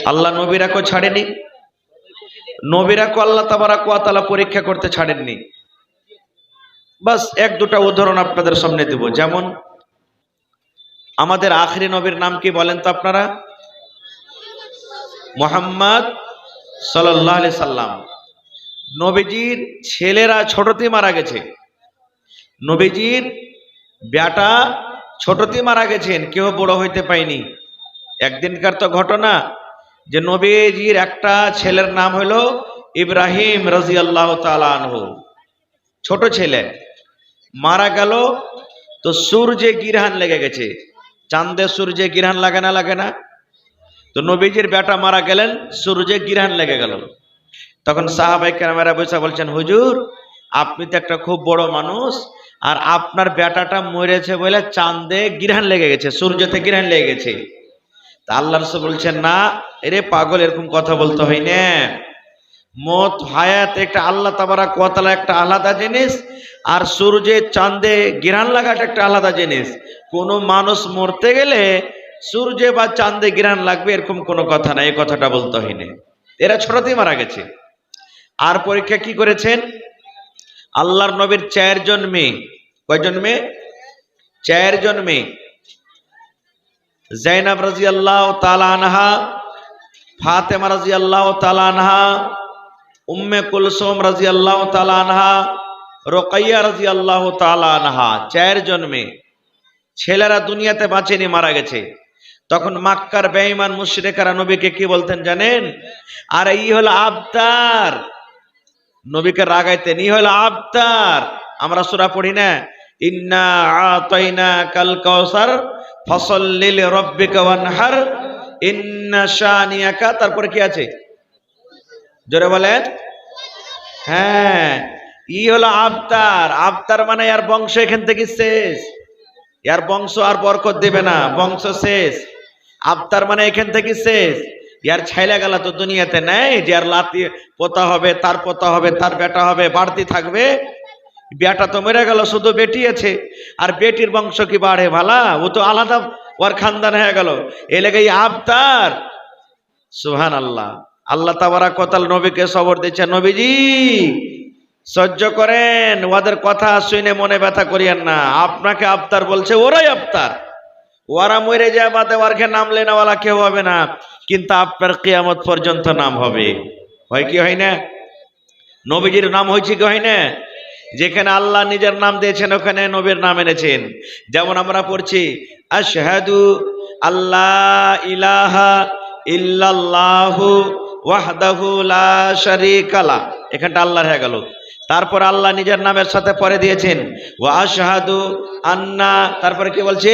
আল্লাহ নবীরাকেও ছাড়েনি, নবীরাকেও আল্লাহ তাবারাক ওয়া তাআলা পরীক্ষা করতে ছাড়েননি। বাস এক দুটা উদাহরণ আপনাদের সামনে দেব। যেমন আমাদের আখেরি নবীর নাম কি বলেন তো আপনারা? মুহাম্মদ সাল্লাল্লাহু আলাইহি সাল্লাম। নবীজির ছেলেরা ছোটতে মারা গেছে, নবীজির বেটা ছোটতে মারা গেছেন, কেউ বড় হইতে পায়নি। একদিনকার তো ঘটনা যে নবীজির একটা ছেলের নাম হলো ইব্রাহিম রাদিয়াল্লাহু তাআলা আনহু, ছোট ছেলে মারা গেল। তো সূর্যে গিরহান লেগে গেছে, চাঁদে সূর্যে গিরহান লাগে না, লাগে না? তো নবীজির বেটা মারা গেলেন, সূর্যে গিরহান লেগে গেল। তখন সাহাবায়ে কেরামেরা বসে বলছেন, হুজুর আপনি তো একটা খুব বড় মানুষ, আর আপনার বেটাটা মরেছে বলে চাঁদে গিরহান লেগে গেছে, সূর্যতে গিরহান লেগে গেছে। তা আল্লাহ রাসূল বলছেন, না এরে পাগল, এরকম কথা বলতে হয় না। মত হায়াত একটা আল্লাহ তাবারাক ওয়া তাআলা একটা আলাদা জিনিস, আর সূর্যে চাঁদে গিরহান লাগাটা একটা আলাদা জিনিস। কোনো মানুষ মরতে গেলে সূর্যে বা চাঁদে গিরহান লাগবে এরকম কোনো কথা না, এই কথাটা বলতে হয় না। এরা ছোটতেই মারা গেছে। আর পরীক্ষা কি করেছেন? আল্লাহর নবীর 4 জন মেয়ে। কয়জন মেয়ে? 4 জন মেয়ে। যায়েনাব রাদিয়াল্লাহু তাআলা আনহা, ফাতেমা রাদিয়াল্লাহু তাআলা আনহা, উম্মে কুলসুম রাদিয়াল্লাহু তাআলা আনহা, রুকাইয়া রাদিয়াল্লাহু তাআলা আনহা। 4 জন মেয়ে। ছেলেরা দুনিয়াতে বাঁচেনি, মারা গেছে। তখন মক্কার বেঈমান মুশরিকরা নবীকে কি বলতেন জানেন? আর এই হলো আবতার। নবীকে রাগাইতেন, ই হলো আবতার। আমরা সূরা পড়ি না, ইন্না আতাইনাকাল কাউসার ফসল্লি লিরাব্বিকা ওয়ানহার ইন্না শানিয়াকা। তারপরে কি আছে জোরে বলেন? হ্যাঁ, ই হলো আবতার। আবতার মানে এর বংশ এখান থেকে শেষ, এর বংশ আর বরকত দেবে না, বংশ শেষ। আবতার মানে এখান থেকে শেষ। ইয়ার ছাইলা গেলা তো দুনিয়াতে নেই যে আর লাতি পোতা হবে, তার পোতা হবে, তার বেটা হবে, বাড়তি থাকবে। বেটা তো মরে গেল, শুধু বেটি আছে। আর বেটির বংশ কি বাড়ে ভালা? ও তো আলাদা, ওর খানদান হয়ে গেল। এ লেগে আবতার। সুবহানাল্লাহ। আল্লাহ তাবারাক ওয়া তাআলা নবীকে সবর দিচ্ছেন, নবীজি সহ্য করেন, ওদের কথা শুনে মনে ব্যথা করিয়েন না। আপনাকে আবতার বলছে, ওরাই আবতার। ওরা মরে যায় বাদে ওরকে নাম লেনাওয়ালা কেউ হবে না, কিন্তু আপনার কিয়ামত পর্যন্ত নাম হবে। হয় কি হয় না? নবীজির নাম হয়েছে কি হয় না? যেখানে আল্লাহ নিজের নাম দিয়েছেন ওখানে নবীর নাম এনেছেন। যেমন আমরা পড়ছি আশহাদু আল্লাহ ইলাহা ইল্লাল্লাহু ওয়াহদাহু লা শারীকা লা, এখানটা আল্লাহর হয়ে গেল। তারপর আল্লাহ নিজের নামের সাথে পরে দিয়েছেন ওয়া আশহাদু আন্না, তারপরে কি বলছে?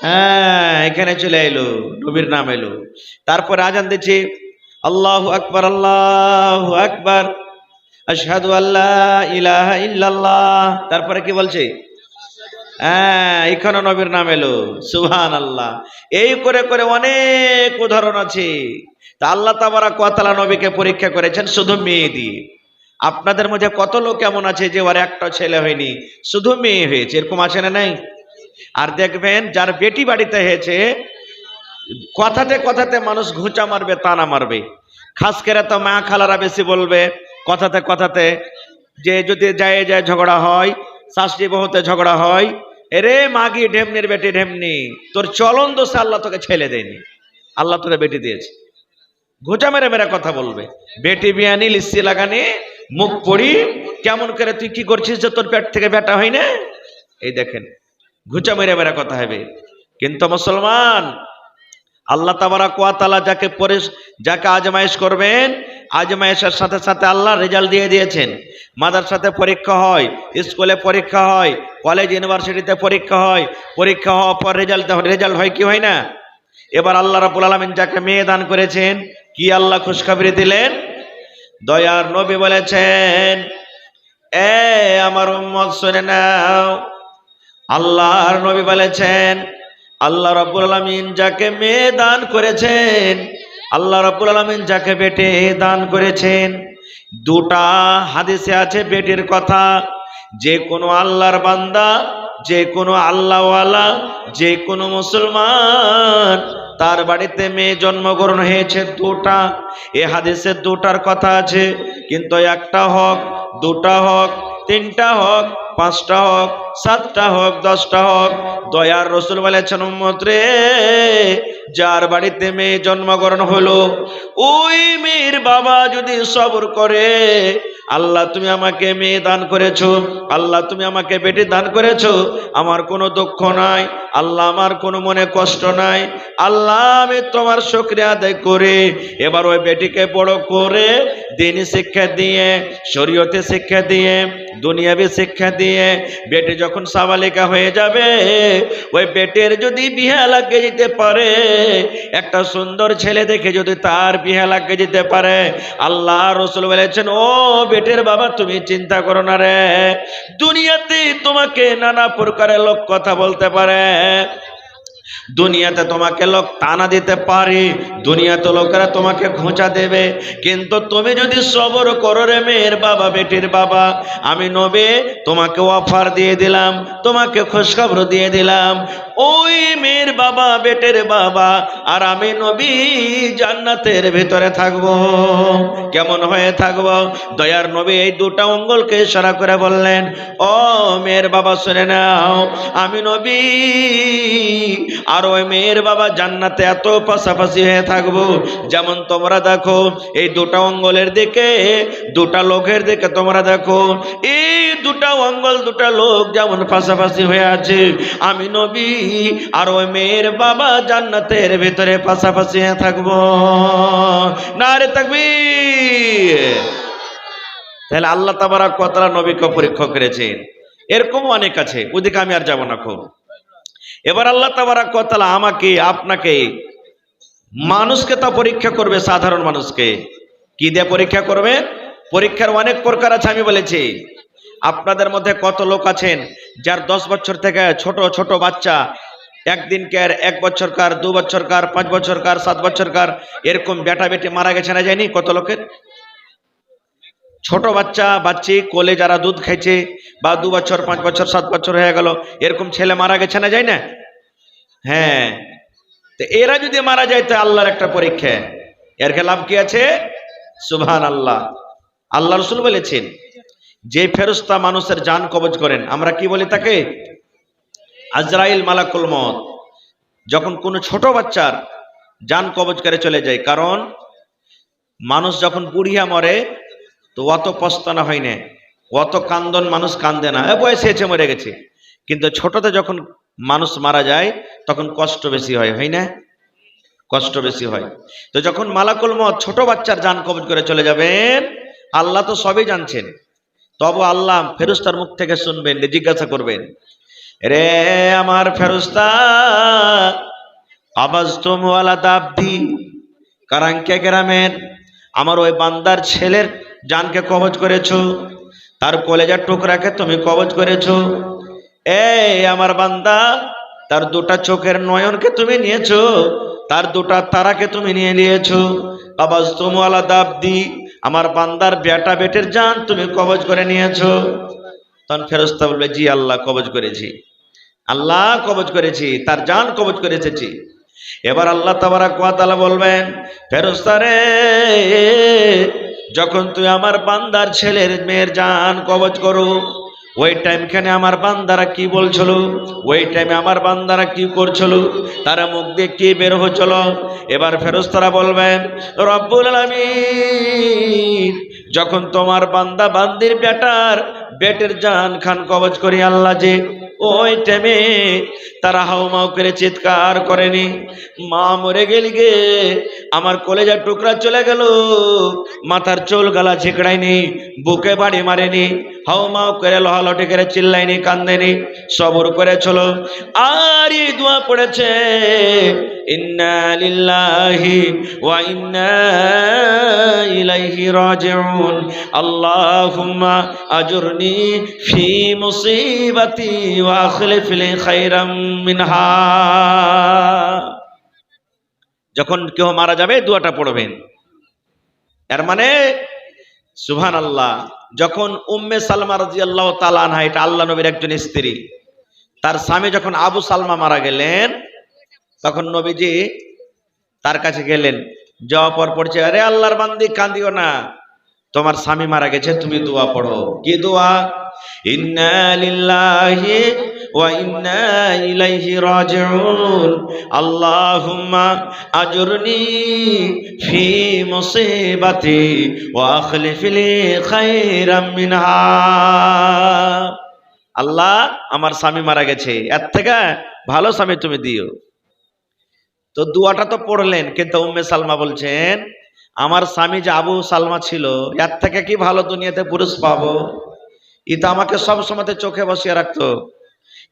হ্যাঁ, এখানে চলে এলো, নবীর নাম এলো। তারপরে আজান দিচ্ছে আল্লাহু আকবার, আল্লাহু আকবার, আশহাদু আল্লা ইলাহা ইল্লাল্লাহ। তারপরে কি বলছে? হ্যাঁ, এখানে নবীর নাম এলো। সুবহানাল্লাহ। এই করে করে অনেক উদাহরণ আছে। তা আল্লাহ তাবারাক ওয়া তাআলা নবীকে পরীক্ষা করেছেন শুধু মেয়ে দিয়ে। আপনাদের মধ্যে কত লোক এমন আছে যে ওর একটা ছেলে হয়নি, শুধু মেয়ে হয়েছে, এরকম আছে না নাই? আর দেখবেন যার বেটি বাড়িতে হয়েছে, কথাতে কথাতে মানুষ ঘুঁচা মারবে, তানা মারবে। খাস করে তো মা খালারা বেশি বলবে কথাতে কথাতে, যে যদি যায় যায় ঝগড়া হয়, শাশুড়ি বহুতে ঝগড়া হয়, এরে মাগি ঢেমনির বেটি ঢেমনি, তোর চলন দোষে আল্লাহ তোকে ছেলে দেয়নি, আল্লাহ তোকে বেটি দিয়েছে। ঘুঁচা মেরে মেরে কথা বলবে। বেটি বিয়ানি লিস্সি লাগানি মুখ পড়ি, কেমন করে তুই কি করছিস যে তোর পেট থেকে বেটা হয় না? এই দেখেন, ঘুঁচা মেরে মেরে কথা হবে। কিন্তু মুসলমান, আল্লাহ তাবারাক ওয়া তাআলা যাকে আজমাইশ করবেন, আজমাইশের সাথে সাথে আল্লাহ রেজাল্ট দিয়ে দিয়েছেন। মাদ্রাসাতে পরীক্ষা হয়, স্কুলে পরীক্ষা হয়, কলেজ ইউনিভার্সিটিতে পরীক্ষা হয়। পরীক্ষা হওয়ার পর রেজাল্ট হয় কি হয় না? এবার আল্লাহ রাব্বুল আলামিন যাকে মেয়ে দান করেছেন, কি আল্লাহ খুশখবরি দিলেন? দয়ার নবী বলেছেন, এ আমার উম্মত শুনে নাও। আল্লাহর নবী বলেছেন, আল্লাহ রাব্বুল আলামিন যাকে মেয়ে দান করেছেন, আল্লাহ রাব্বুল আলামিন যাকে বেটে দান করেছেন, দুটা হাদিসে আছে বেটির কথা। যে কোনো আল্লাহর বান্দা, যে কোনো আল্লাহওয়ালা, যে কোনো মুসলমান তার বাড়িতে মেয়ে জন্মগ্রহণ হয়েছে দুটা। এ হাদিসে দুটার কথা আছে, কিন্তু একটা হোক, দুটা হোক, তিনটা হোক, পাঁচটা হোক, সাতটা হোক, 10টা হোক, দয়ার রসুল বলেছেন উম্মত রে, যার বাড়িতে মেয়ে জন্মগ্রহণ হলো ওই মেয়ের বাবা যদি সবর করে, আল্লাহ তুমি আমাকে মেয়ে দান করেছো, আল্লাহ তুমি আমাকে বেটি দান করেছো, আমার কোনো দুঃখ নাই, আল্লাহ আমার কোনো মনে কষ্ট নাই, আল্লাহ আমি তোমার শুকরিয়া আদায় করে এবার ওই বেটিকে বড় করে দ্বীনি শিক্ষা দিয়ে, শরীয়তে শিক্ষা দিয়ে, দুনিয়াবি শিক্ষা দিয়ে বেটি যখন সাবালিকা হয়ে যাবে, ওই বেটির যদি বিয়ে লাগিয়ে যেতে পারে, একটা সুন্দর ছেলে দেখে যদি তার বিয়ে লাগিয়ে যেতে পারে, আল্লাহ রসুল বলেছেন ও বেটির বাবা তুমি চিন্তা করো না রে, দুনিয়াতে তোমাকে নানা প্রকারের লোক কথা বলতে পারে, দুনিয়াতে তোমাকে লোক টানা দিতে পারে, দুনিয়াতে লোকেরা তোমাকে খোঁচা দেবে, কিন্তু তুমি যদি সবর করো রে মেয়ের বাবা, বেটির বাবা, আমি নবী তোমাকে অফার দিয়ে দিলাম, তোমাকে খুশখবর দিয়ে দিলাম, ওই মেয়ের বাবা, বেটের বাবা আর আমি নবী জান্নাতের ভিতরে থাকবো। কেমন হয়ে থাকবো? দয়ার নবী এই দুটা অঙ্গলকে ইশারা করে বললেন, ও মেয়ের বাবা শুনে নাও, আমি নবী আর ওই মেয়ের বাবা জান্নাতে এত পাশাপাশি হয়ে থাকবো, যেমন তোমরা দেখো এই দুটা অঙ্গলের দিকে, দুটা লোকের দিকে তোমরা দেখো, এই দুটা অঙ্গল দুটা লোক যেমন পাশাপাশি হয়ে আছে, আমি নবী আর ওই মেয়ের বাবা জান্নাতের ভিতরে পাশাপাশি হয়ে থাকবো। নারে তাকবীর। তাহলে আল্লাহ তাবারক ওয়া তাআলা নবীকে পরীক্ষা করেছেন, এরকম অনেক আছে, ওদিকে আমি আর যাব না। খুব এবার আল্লাহ তাবারক ওয়া তাআলা আমাকে আপনাকে মানুষকে তা পরীক্ষা করবে, সাধারণ মানুষকে কি দিয়ে পরীক্ষা করবে? পরীক্ষার অনেক প্রকার আছে। আমি বলেছি আপনাদের মধ্যে কত লোক আছেন যার 10 বছর থেকে ছোট ছোট বাচ্চা, একদিনকার, 1 বছরকার, 2 বছরকার, 5 বছরকার, 7 বছরকার, এরকম বেটা বেটি মারা গেছে না যায়নি? কত লোকের ছোট বাচ্চা বাচ্চি কোলে যারা দুধ খাইছে, বা 2 বছর, 5 বছর, 7 বছর হয়ে গেল, এরকম ছেলে মারা গেছে না যায় না? হ্যাঁ, তো এরা যদি মারা যায় তো আল্লাহর একটা পরীক্ষা, এর লাভ কি আছে? সুবহানাল্লাহ। আল্লাহ রাসূল বলেছেন যে ফেরেশতা মানুষের জান কবজ করেন, আমরা কি বলি তাকে? আজরাইল মালাকুল মউত। যখন কোনো ছোট বাচ্চার জান কবজ করে চলে যায়, কারণ মানুষ যখন বুড়িয়া মরে তো অত পস্তানা হয় না, অত কান্দন মানুষ কান্দে না, বয়সে এসে মরে গেছে, কিন্তু ছোটতে যখন মানুষ মারা যায় তখন কষ্ট বেশি হয়, হয় না? কষ্ট বেশি হয়। তো যখন মালাকুল মউত ছোট বাচ্চার জান কবজ করে চলে যাবেন, আল্লাহ তো সবই জানছেন, তবে আল্লাহ ফেরেশতার মুখ থেকে শুনবেন, জিজ্ঞাসা করবেন, রে আমার ফেরেশতা, আবাজতুম ওয়ালা দাবদি, কারাঙ্কে গ্রামের আমার ওই বান্দার ছেলের জানকে কবজ করেছো, তার কলেজার টুকরাকে তুমি কবজ করেছো, এই আমার বান্দা তার দুটা চোখের নয়নকে তুমি নিয়েছো, তার দুটা তারাকে তুমি নিয়ে নিয়েছো, আবাজতুম ওয়ালা দাবদি, আমার বান্দার বেটা বেটের জান তুমি কবজ করে নিয়েছো। তখন ফেরেশতা বলবে, জি আল্লাহ কবজ করেছি, আল্লাহ কবজ করেছি, তার জান কবজ করেছি। এবার আল্লাহ তাবারক ওয়া তাআলা বলবেন, ফেরেশতা রে, যখন তুই আমার বান্দার ছেলের মেয়ের জান কবজ করো, ওই টাইমখানে আমার বান্দারা কি বলছিল, ওই টাইমে আমার বান্দারা কি করছিল, তারা মুখ দিয়ে কি বের হচ্ছিল? এবার ফেরেশতারা বলবেন, রব্বুল আলামিন, যখন তোমার বান্দা বান্দির বেটের জান খান কবজ করি আল্লাহ, যে ওই টাইমে তারা হাউমাউ করে চিৎকার করেনি, মা মরে গেলি গে, আমার কলেজার টুকরা চলে গেল, মাথার চুল গালা ছিকড়ায়নি, বুকে বাড়ি মারেনি, হাউমাউ করে লহালটি করে চিল্লায়নি, কান্দেনি, সবর করে চলো। আর এই দোয়া পড়েছে, ইন্না লিল্লাহি ওয়া ইন্না ইলাইহি রাজিউন, আল্লাহুম্মা আজুরনি ফি মুসিবাতি ওয়া আখলিফ লি খায়রাম মিনহা। যখন কেউ মারা যাবে দোয়াটা পড়বেন। এর মানে সুবহানাল্লাহ, যখন উম্মে সালমা রাদিয়াল্লাহু তাআলা আনহা, এটা আল্লাহ নবীর একজন স্ত্রী, তার স্বামী যখন আবু সালমা মারা গেলেন, তখন নবীজি তার কাছে গেলেন, যাওয়ার পর পড়ছে, আরে আল্লাহর বান্দি কাঁদিও না, তোমার স্বামী মারা গেছে, তুমি দোয়া পড়ো। কি দোয়া? ইন্না লিল্লাহি ওয়া ইন্না ইলাইহি রাজিউন, আল্লাহুম্মা আজুরনি ফি মুসিবাতি ওয়া আখলিফ লি খায়রাম মিনহা। আল্লাহ, আমার স্বামী মারা গেছে, এর থেকে ভালো স্বামী তুমি দিও। তো দোয়াটা তো পড়লেন, কিন্তু উম্মে সালমা বলছেন, আমার স্বামী যে আবু সালমা ছিল, এর থেকে কি ভালো দুনিয়াতে পুরুষ পাবো? ই তো আমাকে সব সময়তে চোখে বসিয়ে রাখতো,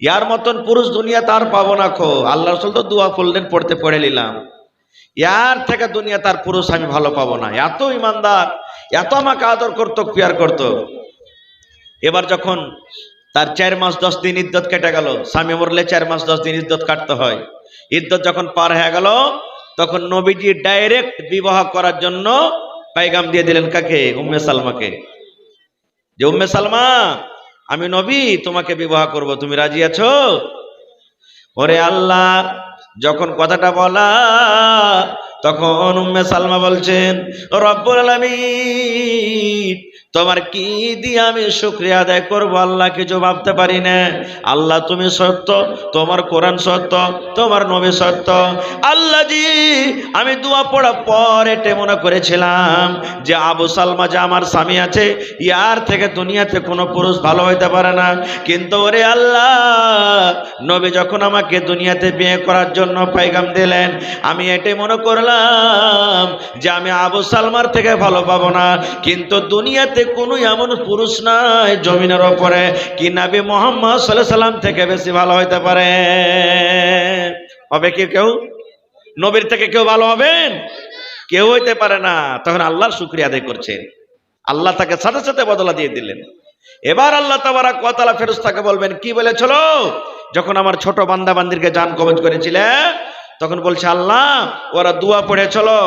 ইয়ার মতন পুরুষ দুনিয়া তার পাবো না খো। আল্লাহ রাসূল তো দোয়া পড়লেন, পড়ে নিলাম, ইয়ার থেকে দুনিয়া তার পুরুষ আমি ভালো পাবো না। এত ইমানদার, এত আমাকে আদর করতো, কেয়ার করতো। এবার যখন তার 4 মাস 10 দিন ইদ্যত কেটে গেল, স্বামী মরলে 4 মাস 10 দিন ইদ্যত কাটতে হয়। ইদ্যত যখন পার হয়ে গেল, তখন নবীজি ডাইরেক্ট বিবাহ করার জন্য পায়গাম দিয়ে দিলেন। কাকে? উম্মে সালমাকে, যে উম্মে সালমা, আমি নবী তোমাকে বিবাহ করব, তুমি রাজি আছো? ওরে আল্লাহ, যখন কথাটা বলা, তখন উম্মে সালমা বলছেন, রব্বুল আলামিন, তোমার কি দিয়ে আমি শুকরিয়া আদায় করব? আল্লাহ কিছু ভাবতে পারি না। আল্লাহ তুমি সত্য, তোমার কোরআন সত্য, তোমার নবী সত্য। আল্লাহ জি, আমি দোয়া পড়ার পর এটা মনে করেছিলাম যে আবু সালমা যে আমার স্বামী আছে, ইয়ার থেকে দুনিয়াতে কোনো পুরুষ ভালো হইতে পারে না। কিন্তু ওরে আল্লাহ, নবী যখন আমাকে দুনিয়াতে বিয়ে করার জন্য পায়গাম দিলেন, আমি এটাই মনে করলাম যে আমি আবু সালমার থেকে ভালো পাবো না। কিন্তু দুনিয়াতে কোনো এমন পুরুষ নাই জমিনের ওপরে কি নবী মুহাম্মদ সাল্লাল্লাহু আলাইহি সাল্লাম থেকে বেশি ভালো হইতে পারে? হবে কি কেউ? নবীর থেকে কেউ ভালো হবেন? কেউ হইতে পারে না। তখন আল্লাহর শুকরিয়া আদায় করছেন, আল্লাহ তাকে সাথে সাথে বদলা দিয়ে দিলেন। এবার আল্লাহ তাবারক ওয়া তাআলা ফেরেশতাকে বলবেন, কি বলেছিল? যখন আমার ছোট বান্দা বান্দিরকে জান কবজ করেছিলে, তখন বলছে আল্লাহ, ওরা দোয়া পড়ে চলো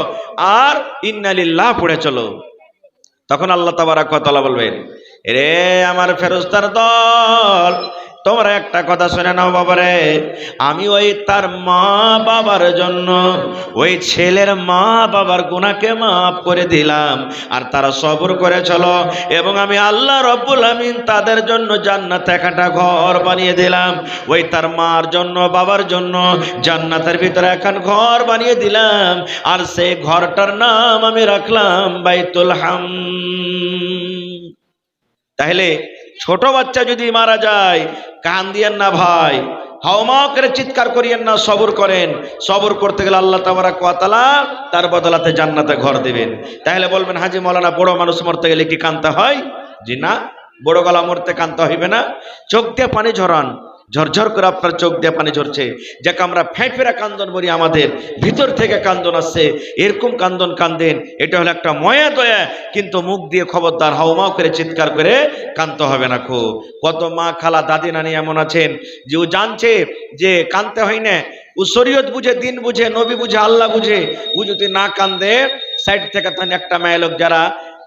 আর ইন্না লিল্লাহ পড়ে চলো। তখন আল্লাহ তাবারক ওয়া তাআলা বলবেন, রে আমার ফেরেশতার দল, তোমরা একটা কথা শুনে নাও বাবারে, আমি ওই তার মা বাবার জন্য, ওই ছেলের মা বাবার গুনাহকে মাফ করে দিলাম, আর তারা সবর করে চলো। এবং আমি আল্লাহ রব্বুল আমিন তাদের জন্য জান্নাতে একটা ঘর বানিয়ে দিলাম। ওই তার মার জন্য, বাবার জন্য জান্নাতের ভিতরে এখন ঘর বানিয়ে দিলাম, আর সেই ঘরটার নাম আমি রাখলাম বাইতুল হাম। তাহলে ছোট বাচ্চা যদি মারা যায়, কান দিয়েন না ভাই, হাওমাও করে চিৎকার করিয়েন না, সবর করেন। সবর করতে গেলে আল্লাহ তাবারক ওয়া তাআলা তার বদলাতে জান্নাতে ঘর দিবেন। তাহলে বলবেন, হাজি মাওলানা, বড় মানুষ মরতে গেলে কি কানতে হয়? জি না, বড় গলা মরতে কানতে হইবে না। চোখ দিয়ে পানি ঝরান, ঝরঝর করে আপনার চোখ দিয়ে পানি ঝরছে, যাকে আমরা ফেঁফেরা কান্দন বলি, আমাদের ভিতর থেকে কান্দন আসছে, এরকম কান্দন কান্দেন। এটা হলো একটা ময়া দয়া, কিন্তু মুখ দিয়ে খবরদার হাউমাউ করে চিৎকার করে কানতে হবে না। খুব কত মা, খালা, দাদি, নানি এমন আছেন যে ও জানছে যে কানতে হয় না, ও শরীয়ত বুঝে, দিন বুঝে, নবী বুঝে, আল্লাহ বুঝে, ও যদি না কান্দে, সাইড থেকে তখন একটা মেয়ে লোক যারা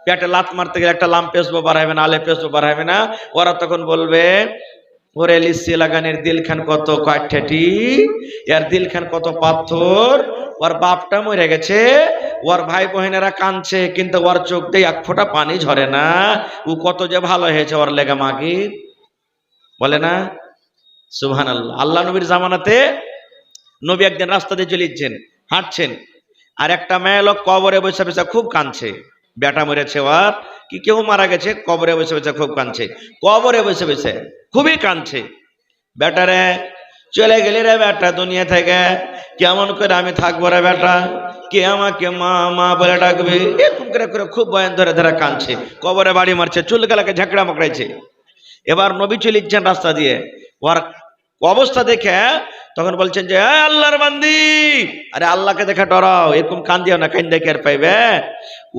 পেটে লাত মারতে গেলে একটা লাম পেসবো বাড়াবে না, আলে পেসবো বাড়াবে না, ওরা তখন বলবে, ওরে লিসি লাগানের দিলখান কত কাঠেটি, এর দিলখান কত পাথর, ওর বাপটা মরে গেছে, ওর ভাই বোনেরা কাঁদছে, কিন্তু ওর চোখ দিয়ে এক ফোঁটা পানি ঝরে না, ও কত যে ভালো হয়েছে ওর লেগে মাগি, বলে না? সুবহানাল্লাহ। আল্লাহ নবীর জামানাতে নবী একদিন রাস্তা দিয়ে চলিয়েছেন, হাঁটছেন, আর একটা মেয়ে লোক কবরে বসে বসে খুব কাঁদছে, বেটা মরেছে ওর, কি কেউ মারা গেছে, কবরে বসে বসে খুব কাঁদছে, কবরে বসে বসে খুবই কাঁদছে। বেটারে, চলে গেলি রে বেটা দুনিয়া থেকে, কেমন করে আমি থাকবো রে বেটা, কে আমাকে মা মা বলে ডাকবে, এরকম করে করে খুব বয়ান ধরে ধরে কাঁদছে, কবরে বাড়ি মারছে, চুল গেলাকে ঝাঁকড়া মকড়াইছে। এবার নবী চলিচ্ছেন রাস্তা দিয়ে, ওর অবস্থা দেখে তখন বলছেন যে, আল্লাহর বান্দি, আরে আল্লাহকে দেখে ডরাও, এরকম কান্দিও না, কান দেখে আর পাইবে।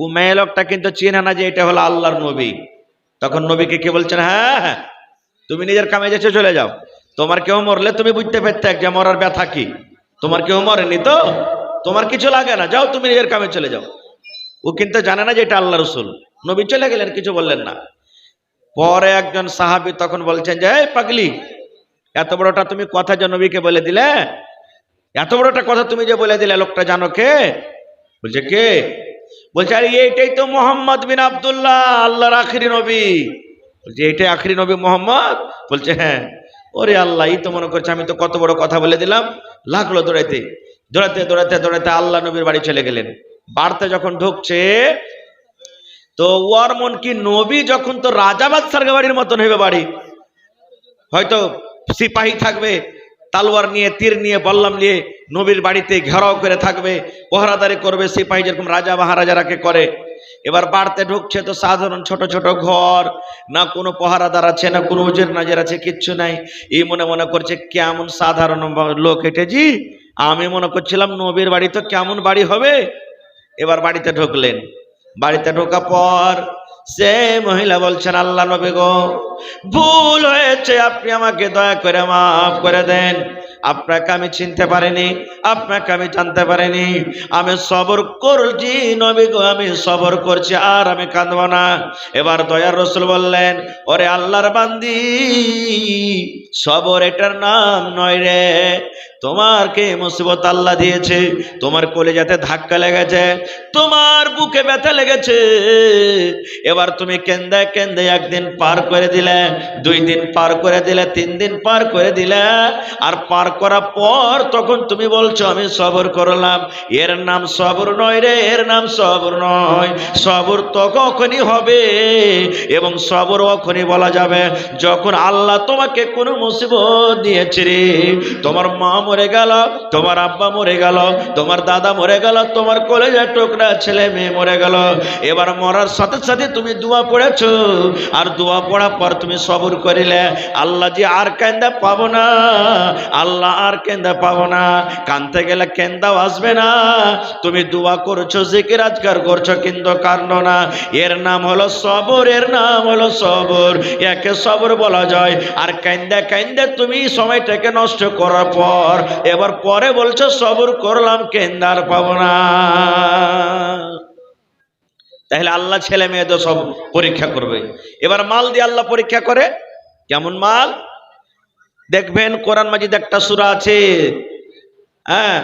ও মেয়ে লোকটা কিন্তু চিনে না যে এটা হলো আল্লাহর নবী। তখন নবীকে কে বলছেন, হ্যাঁ হ্যাঁ, তুমি নিজের কামে যেছো, চলে যাও, তোমার কেউ মরলে তুমি বুঝতে পারতে যে মরার ব্যথা কি, তোমার কেউ মরেনি তো, তোমার কিছু লাগে না, যাও তুমি নিজের কামে চলে যাও। ও কিন্তু জানে না যে এটা আল্লাহ রসুল। নবী চলে গেলেন, কিছু বললেন না। পরে একজন সাহাবী তখন বলছেন যে, এই পাগলি, এত বড়টা তুমি কথা যে নবীকে বলে দিলে, এত বড় একটা কথা তুমি যে বলে দিলে, লোকটা জানো কে? বলছে কে? বলছে আরে এইটাই তো মোহাম্মদ বিন আব্দুল্লাহ, আল্লাহর আখিরি নবী। বলছে এইটাই আখিরি নবী মোহাম্মদ? বলছে হ্যাঁ। ওরে আল্লাহ, এই তো মনে করছে আমি তো কত বড় কথা বলে দিলাম। লাগলো দৌড়াইতে দৌড়াতে দৌড়াতে দৌড়াতে আল্লাহ নবীর বাড়ি চলে গেলেন। বাড়িতে যখন ঢুকছে তো ওর মন কি, নবী যখন তো রাজা বাদশার বাড়ির মতন হইবে বাড়ি, হয়তো সিপাহী থাকবে, তালোয়ার নিয়ে তীর নিয়ে বল্লাম নিয়ে নবীর বাড়িতে ঘেরাও করে থাকবে, পহরাদারি করবে সিপাহী যেরকম রাজা মহারাজারাকে করে। এবার বাড়িতে ঢুকছে তো সাধারণ ছোট ছোট ঘর, না কোনো পহরাদার আছে, না কোনো উজির নাজির আছে, কিচ্ছু নাই। এই মনে মনে করছে কেমন সাধারণ লোক এটা জি, আমি মনে করছিলাম নবীর বাড়ি তো কেমন বাড়ি হবে। এবার বাড়িতে ঢুকলেন। বাড়িতে ঢোকা পর সে মহিলা বলছেন, আল্লাহ নবী গো, ভুল হয়েছে, আপনি আমাকে দয়া করে মাফ করে দেন। আপনাকে আমি চিনতে পারিনি, আপনাকে আমি জানতে পারিনি, আমি সবর করছি নবী গো, আমি সবর করছি, আর আমি কাঁদব না। এবার দয়ার রাসূল বললেন, ওরে আল্লাহর বান্দি, সবর এটার নাম নয় রে। তোমার কে মুসিবত আল্লাহ দিয়েছে, তোমার কলিজাতে ধাক্কা লেগেছে, তোমার বুকে ব্যথা লেগেছে। এবার তুমি কেন্দে কেন্দে একদিন পার করে দিলে, 2 দিন পার করে দিলে, 3 দিন পার করে দিলে, আর পার করার পর তখন তুমি বলছো আমি সবর করলাম। এর নাম সবর নয় রে, এর নাম সবর নয়। সবর তো কখনই হবে, এবং সবর কখনই বলা যাবে যখন আল্লাহ তোমাকে কোনো মুসিবত দিয়েছে রে। তোমার মা মরে গেল, তোমার আব্বা মরে গেল, তোমার দাদা মরে গেল, তোমার কলেজের টুকরা ছেলে মেয়ে মরে গেল। এবার মরার সাথে সাথে তুমি দোয়া পড়েছো, আর দোয়া পড়ার পর তুমি সবর করিলে, আল্লাহ যে আর কেন্দা পাবো না, আল্লাহ আর কেন্দা পাবো না। কানতে গেলে কেন্দাও আসবে না। তুমি দোয়া করছো, জিকির আজকার করছো, কিন্তু কাঁদো না। এর নাম হলো সবর, এর নাম হলো সবর। একে সবর বলা যায়। আর কান্দা কান্দা তুমি সময়টাকে নষ্ট করার পর এবার পরে বলছো সবর করলাম, কেন্দার পাবো না। তাহলে আল্লাহ ছেলে মেয়েদের সব পরীক্ষা করবে। এবার মাল দিয়ে আল্লাহ পরীক্ষা করে। কেমন মাল দেখবেন, কোরআন মাজিদ একটা সূরা আছে, হ্যাঁ,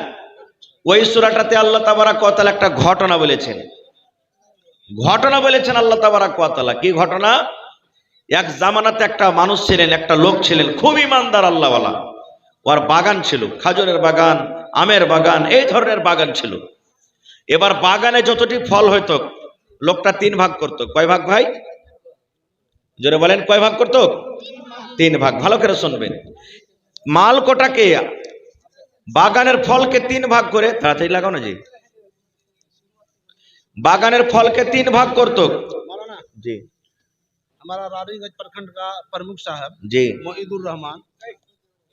ওই সূরাটাতে আল্লাহ তাবারাক ওয়া তাআলা একটা ঘটনা বলেছেন। আল্লাহ তাবারাক ওয়া তাআলা। কি ঘটনা? এক জামানাতে একটা মানুষ ছিলেন, একটা লোক ছিলেন, খুব ইমানদার আল্লাহওয়ালা। ওর বাগান ছিল, খাজুরের বাগান, আমের বাগান, এই ধরনের বাগান ছিল। এবার বাগানে যতটি ফল হইতো লোকটা 3 ভাগ করত। কয় ভাগ ভাই? জোরে বলেন, কয় ভাগ করত? 3 ভাগ। ভালো করে শুনবেন। মাল কোটাকে, বাগানের ফলকে 3 ভাগ করে, তাড়াতাড়ি লাগাও না জি, বাগানের ফলকে 3 ভাগ করত। জি, हमारा रानीगंज प्रखंड का प्रमुख साहब जी मोहिदुर रहमान,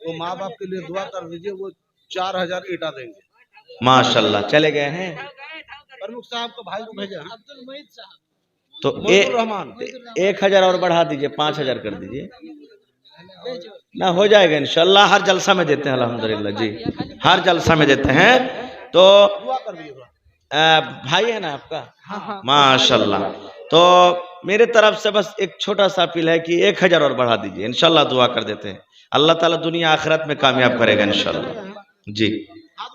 वो माँ बाप के लिए दुआ कर दीजिए, वो 4000 ईटा देंगे। माशाल्लाह। चले गए हैं प्रमुख साहब को भाई को भेजा है, अब्दुल मोहिद साहब, तो मोहिदुर रहमान। 1000 और बढ़ा दीजिए, 5000 कर दीजिए ना, हो जाएगा इंशाल्लाह। हर जलसा में देते हैं अल्हम्दुलिल्लाह जी, हर जलसा में देते हैं। तो दुआ कर दीजिए। भाई है ना आपका? हाँ। माशाल्लाह। तो मेरे तरफ से बस एक छोटा सा अपील है कि 1000 और बढ़ा दीजिए, इंशाल्लाह दुआ कर देते हैं। अल्लाह ताला दुनिया आखिरत में कामयाब करेगा इंशाल्लाह जी।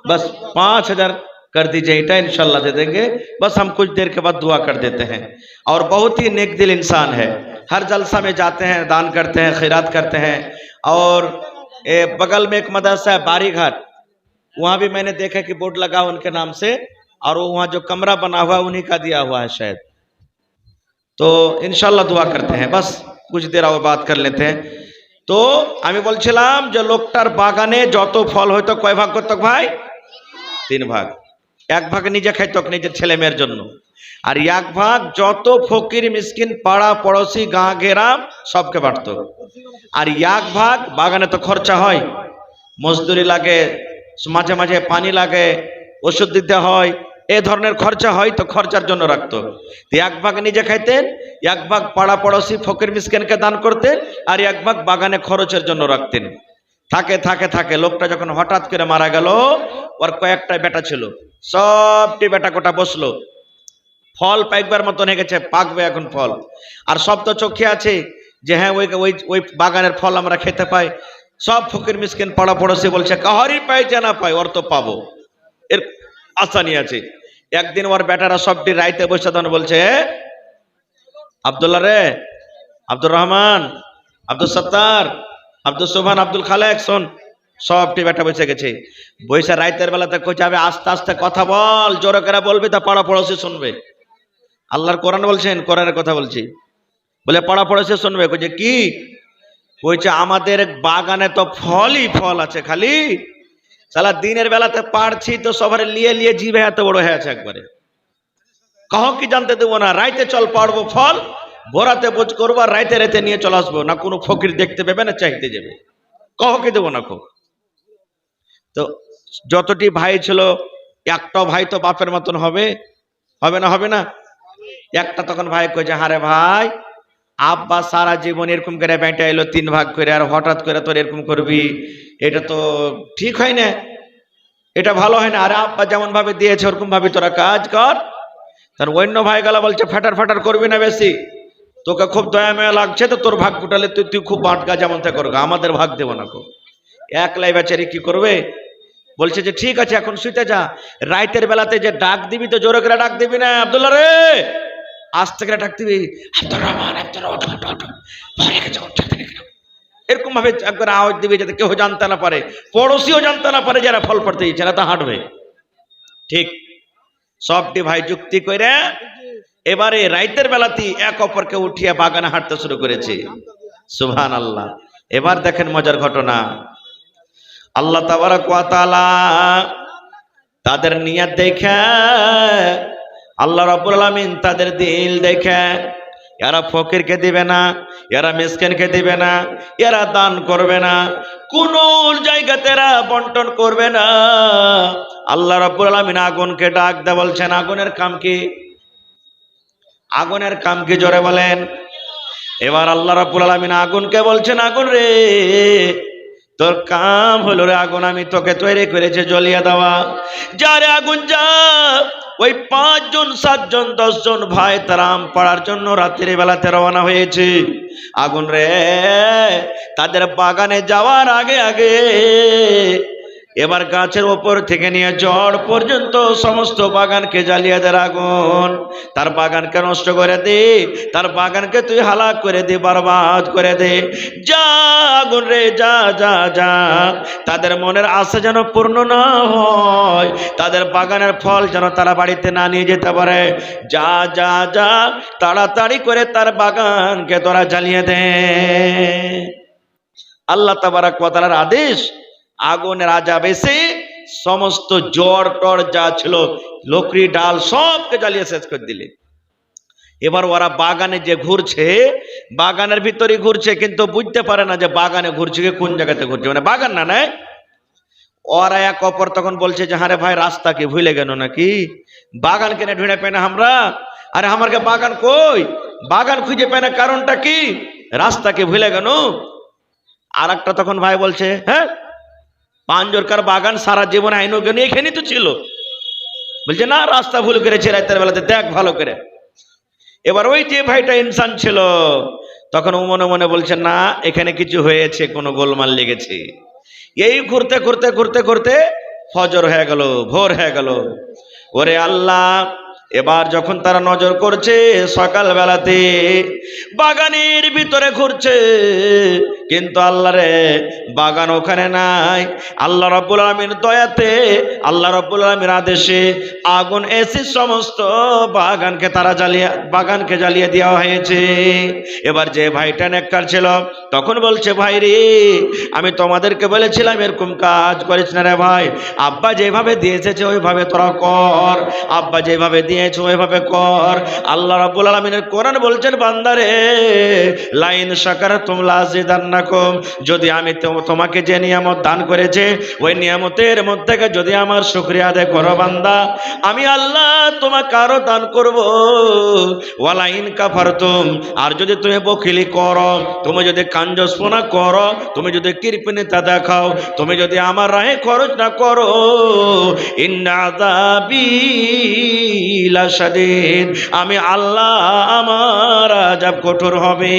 बस 5000 कर दीजिए, ईटा इंशाल्लाह दे देंगे। बस हम कुछ देर के बाद दुआ कर देते हैं। और बहुत ही नेक दिल इंसान है, हर जलसा में जाते हैं, दान करते हैं, खैरात करते हैं। और बगल में एक मदरसा है बारी घाट, वहाँ भी मैंने देखा कि बोर्ड लगा उनके नाम से, और वहाँ जो कमरा बना हुआ है उन्हीं का दिया हुआ है शायद। तो इंशाल्लाह दुआ करते हैं। बस कुछ देर और बात कर लेते हैं। तो আমি বলছিলাম যে লোকটার বাগানে যত ফল হইতো কয় ভাগ করতো ভাই? 3 ভাগ। 1 ভাগ নিজে খাইতো নিজের ছেলে মেয়ের জন্য, আর 1 ভাগ যত ফকির মিসকিন পাড়া পড়োশি গাঁ গ্রাম সবকে বাঁটতো। আর 1 ভাগ বাগানে তো খরচা হয়, মজদুরি লাগে, মাঝে মাঝে পানি লাগে, ওষুধ দিতে হয়, এই ধরনের খরচা হয়, তো খরচার জন্য রাখতো। 1 ভাগ নিজে খাইতেন, 1 ভাগ পাড়া পড়োশি ফকির মিসকিনকে দান করতেন, আর 1 ভাগ বাগানে খরচের জন্য রাখতেন। থাকে থাকে থাকে লোকটা যখন হঠাৎ করে মারা গেল, ওর কয়েকটা বেটা ছিল, সবটি বেটা কোটা বসলো, ফল পাইকবার মতন হয়ে গেছে, পাকবে এখন ফল। আর সব তো চোখে আছে যে হ্যাঁ ওই বাগানের ফল আমরা খেতে পাই। সব ফকির মিসকিন পাড়া পড়োশি বলছে কাহারই পাই যে না পাই ওর তো পাবো, এর আশা নিয়ে আছে। একদিন ওর বেটারা সবটি রাইতে বসে তখন বলছে আব্দুল্লাহ রে, আব্দুর রহমান, আব্দুল সত্তার, আব্দুল সোহান, আব্দুল খালেক, শোন। সবটি বেটা বসে গেছে, বৈশা রাইতের বেলাতে কইছে আমি আস্তে আস্তে কথা বল, জোরে করে বলবি তা পাড়া পড়োশি শুনবে। আল্লাহর কোরআন বলছেন, কোরআনের কথা বলছি। বলে পাড়া পড়োশি শুনবে। কইছে কি? কইছে আমাদের বাগানে তো ফলই ফল আছে খালি, সালা দিনের বেলাতে পারছি তো সবার লিয়ে লিয়ে জিভে এত বড় হয়ে আছে একবারে। কহ কি জানতে দেবো না, রাইতে চল পারবো ফল, ভোরাতে বোঝ করবো আর রাইতে রাইতে নিয়ে চলে আসবো, না কোনো ফকির দেখতে পাবে না চাইতে যাবে, কহ কি দেবো না কো। তো যতটি ভাই ছিল একটা ভাই তো বাপের মতন হবে, হবে না? হবে না? একটা তখন ভাই কইছে হারে ভাই, আব্বা সারা জীবন এরকম করে ব্যাংটা এলো 3 ভাগ করে, আর হঠাৎ করে তোর এরকম করবি, এটা তো ঠিক হয় না, এটা ভালো হয় না। আরে আব্বা যেমন ভাবে দিয়েছে ওরকম ভাবে তোরা কাজ কর। তার অন্য ভাই গেলা বলছে ফাটার ফাটার করবি না বেশি, তোকে খুব দয়া মায়া লাগছে তো তোর ভাগ ফুটালে তুই খুব বাটকা যেমন তা করবি, আমাদের ভাগ দেবো না। একলাই বেচারি কি করবে? বলছে যে ঠিক আছে এখন শুইতে যা, রাইতের বেলাতে যে ডাক দিবি তো জোরে করে ডাক দিবি না, আব্দুল্লাহ রে আস্তে করে ডাক দিবি, আব্দুর রহমান, আব্দুর রহমান, এরকম ভাবে একবার আওয়াজ দিবি যাতে কেউ জানতে না পারে, পড়োশিও জানতে না পারে যারা ফল পড়তে দিচ্ছে না তা হাঁটবে। ঠিক সবটি ভাই যুক্তি করে এবারে রাইতের বেলাতেই এক অপরকে উঠিয়ে বাগানে হাঁটতে শুরু করেছে। সুবহানাল্লাহ। এবার দেখেন মজার ঘটনা, আল্লাহ তাবারক ওয়া তাআলা তাদের নিয়ত দেখে, আল্লাহ রাব্বুল আলামিন তাদের দিল দেখে, এরা ফকিরকে দিবে না, এরা মিসকিনকে দিবে না, এরা দান করবে না, কোন জায়গাতে এরা বন্টন করবে না। আল্লাহ রাব্বুল আলামিন আগুনকে ডাক দে বলছেন আগুনের কাম কি? আগুনের কাম কি জোরে বলেন। এবার আল্লাহ রাব্বুল আলামিন আগুনকে বলছেন আগুন রে, তোর কাম হলো রে আগুন, আমি তোকে তৈরি করেছে জ্বলিয়ে দেওয়া। যা রে আগুন যা, ওই 5 জন 7 জন 10 জন ভাই তারা আম পাড়ার জন্য রাত্রির বেলাতে রওনা হয়েছে। আগুন রে তাদের বাগানে যাওয়ার আগে আগে এবার গাছের ওপর থেকে নিয়ে জড় পর্যন্ত সমস্ত বাগানকে জ্বালিয়ে দেয় আগুন। তার বাগানকে নষ্ট করে দে, তার বাগানকে তুই হালাক করে দে, বরবাদ করে দে। যা আগুন রে যা যা যা, তাদের মনের আশা যেন পূর্ণ না হয়, তাদের বাগানের ফল যেন তারা বাড়িতে না নিয়ে যেতে পারে। যা যা যা তাড়াতাড়ি করে তার বাগানকে তোরা জ্বালিয়ে দে। আল্লাহ তাবারক ওয়া তাআলার আদেশ, আগুনের আযাব এসে সমস্ত জড় টড় যা ছিল লকড়ি ডাল সবকে জ্বালিয়ে শেষ করে দিলে। এবার ওরা বাগানে যে ঘুরছে, বাগানের ভিতরে ঘুরছে কিন্তু বুঝতে পারে না যে বাগানে ঘুরছে কোন জায়গাতে ঘুরছে, মানে বাগান না নাই। ওরা এক অপর তখন বলছে যে হারে ভাই রাস্তা কি ভুলে গেল নাকি, বাগান কেনে ঢুঁড়ে পেয়ে না আমরা, আরে আমাকে বাগান কই, বাগান খুঁজে পেয়ে না, কারণটা কি, রাস্তাকে ভুলে গেল। আর একটা তখন ভাই বলছে হ্যাঁ পাঞ্জরকার বাগান সারা জীবন আইনো কেন, এখানেই তো ছিল। বলছে না রাস্তা ভুল করেছে, রাতের বেলাতে দেখ ভালো করে। এবার ওই যে ভাইটা ইনসান ছিল তখন ও মনে মনে বলছে না এখানে কিছু হয়েছে, কোনো গোলমাল লেগেছে। এই ঘুরতে ঘুরতে ঘুরতে ঘুরতে ফজর হয়ে গেল, ভোর হয়ে গেল। ওরে আল্লাহ, এবার যখন তারা নজর করছে সকাল বেলাতে বাগানের ভিতরে ঘুরছে, কিন্তু আল্লাহ রে বাগান ওখানে নাই। আল্লাহ রাব্বুল আলামিন দয়াতে, আল্লাহ রাব্বুল আলামিনের আদেশে আগুন এসে সমস্ত বাগানকে জ্বালিয়ে দেওয়া হয়েছে। এবার যে ভাইটা নেককার ছিল তখন বলছে ভাই রে আমি তোমাদেরকে বলেছিলাম এরকম কাজ করিস না রে ভাই, আব্বা যেভাবে দিয়েছে ওইভাবে তোরা কর, আব্বা যেভাবে দিয়েছে ওইভাবে কর। আল্লাহ রাব্বুল আলামিনের কোরআন বলছেন বান্দারে লাইন শাকারতুম লাযিদান্নাকুম, যদি আমি তোমাকে যে নিয়ামত দান করেছে ওই নিয়ামতের মধ্যে যদি আমার শুকরিয়া আদায় করো বান্দা, আমি আল্লাহ তোমাকে আরো দান করব। ওয়ালাইন কাফারতুম, আর যদি তুমি বখিলি করো, তুমি যদি কাঞ্জসপনা করো, তুমি যদি কৃপণতা দেখাও, তুমি যদি আমার রাহে খরচ না করো, ইন্না আযাবি লাশাদীদ, আমি আল্লাহ আমার আযাব কঠোর হবে।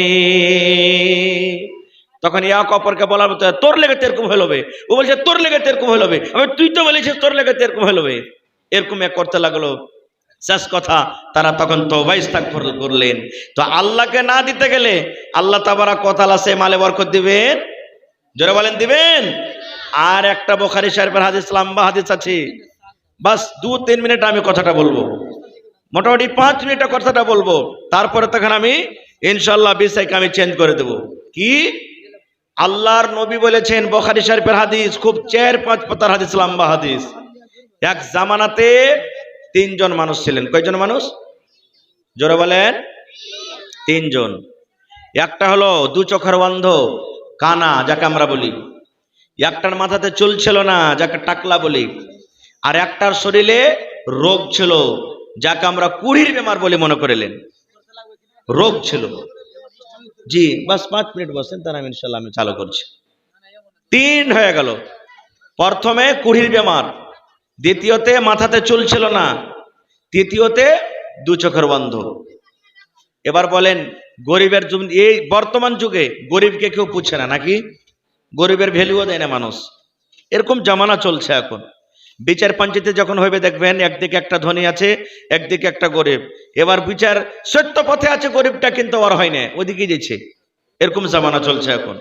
তখন এক অপরকে বলার মতো, তোর লেগে তো এরকম হয়ে ও বলছে তোর লেগে তো এরকম হয়ে তুই তো বলেছিস তোর লেগে তো এরকম হয়ে এরকম করতে লাগলো। শেষ কথা তারা তখন তওবা ইস্তিগফার করলেন। তো আল্লাহকে না দিতে গেলে আল্লাহ তাবারক ওয়া তাআলা সে মালে বরকত দিবেন, জোরে বলেন দিবেন। আর একটা বুখারী শরীফের হাদিস, লম্বা হাদিস আছে, বাস 2-3 মিনিট আমি কথাটা বলবো, মোটামুটি 5 মিনিটে কথাটা বলবো, তারপরে তখন আমি ইনশাআল্লাহ বিষয়কে আমি চেঞ্জ করে দেব। কি আল্লাহর নবী বলেছেন, বুখারী শরীফের হাদিস, খুব 4-5 পাতার হাদিস, লম্বা হাদিস। এক জামানাতে 3 জন মানুষ ছিলেন। কয়জন মানুষ? জোরে বলেন। 3 জন। একটা হলো 2 চোখের অন্ধ, কানা, যাকে আমরা বলি। একটার মাথাতে চুল ছিল না, যাকে টাকলা বলি। আর একটার শরীরে রোগ ছিল, যাকে আমরা কুড়ির বেমার বলে মনে করিলেন। রোগ ছিল। জি বাস 5 মিনিট বসেন, তার আমি ইনশাআল্লাহ আমি চালু করছি। 3 হয়ে গেল। প্রথমে কুড়ির বেমার, দ্বিতীয়তে মাথাতে চুল ছিল না, তৃতীয়তে 2 চোখের বন্ধ। এবার বলেন, গরিবের এই বর্তমান যুগে গরিবকে কেউ পুছে না নাকি? গরিবের ভ্যালুও দেয় না মানুষ, এরকম জামানা চলছে এখন। বিচার পঞ্চায়েতে যখন হইবে দেখবেন, একদিকে একটা ধনী আছে, একদিকে একটা গরিব। এবার বিচার সত্য পথে আছে গরিবটা, কিন্তু আর হয় না, ওদিকে যেছে। এরকম জামানা চলছে এখন।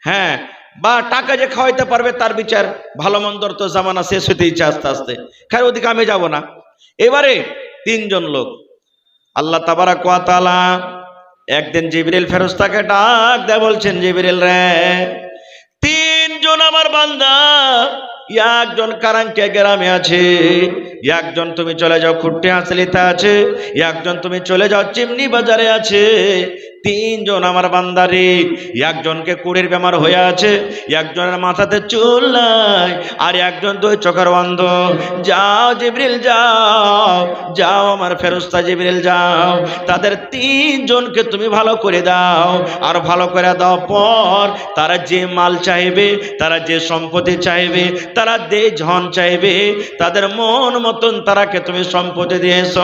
হ্যাঁ, বা টাকা যে খাওয়াইতে পারবে তার বিচার, ভালো মন্দর তো জামানা শেষ হইতে ইচ্ছে আস্তে আস্তে। খায় ওদিকে আমি যাব না। এবারে 3 জন লোক, আল্লাহ তাবারক ওয়া তাআলা একদিন জিবরিল ফেরেশতাকে ডাক দেয়, বলছেন জিবরিল রে, 3 জন আমার বান্দা, একজন কারাঙ্কে গ্রামে আছে, একজন তুমি চলে যাও খুট্টে হাসলিতে আছে, একজন তুমি চলে যাও চিমনি বাজারে আছে। 3 জন আমার বান্দারে, একজনকে কুড়ির বেমার হয়ে আছে, একজনের মাথাতে চুল নাই, আর একজন 2 চোখের অন্ধ। যাও জিবরিল যাও, যাও আমার ফেরেশতা জিবরিল যাও, তাদের 3 জনকে তুমি ভালো করে দাও। আর ভালো করে দাও পর তারা যে মাল চাইবে, তারা যে সম্পত্তি চাইবে, তারা যে ধন চাইবে, তাদের মন মতন তারাকে তুমি সম্পত্তি দিয়েছ।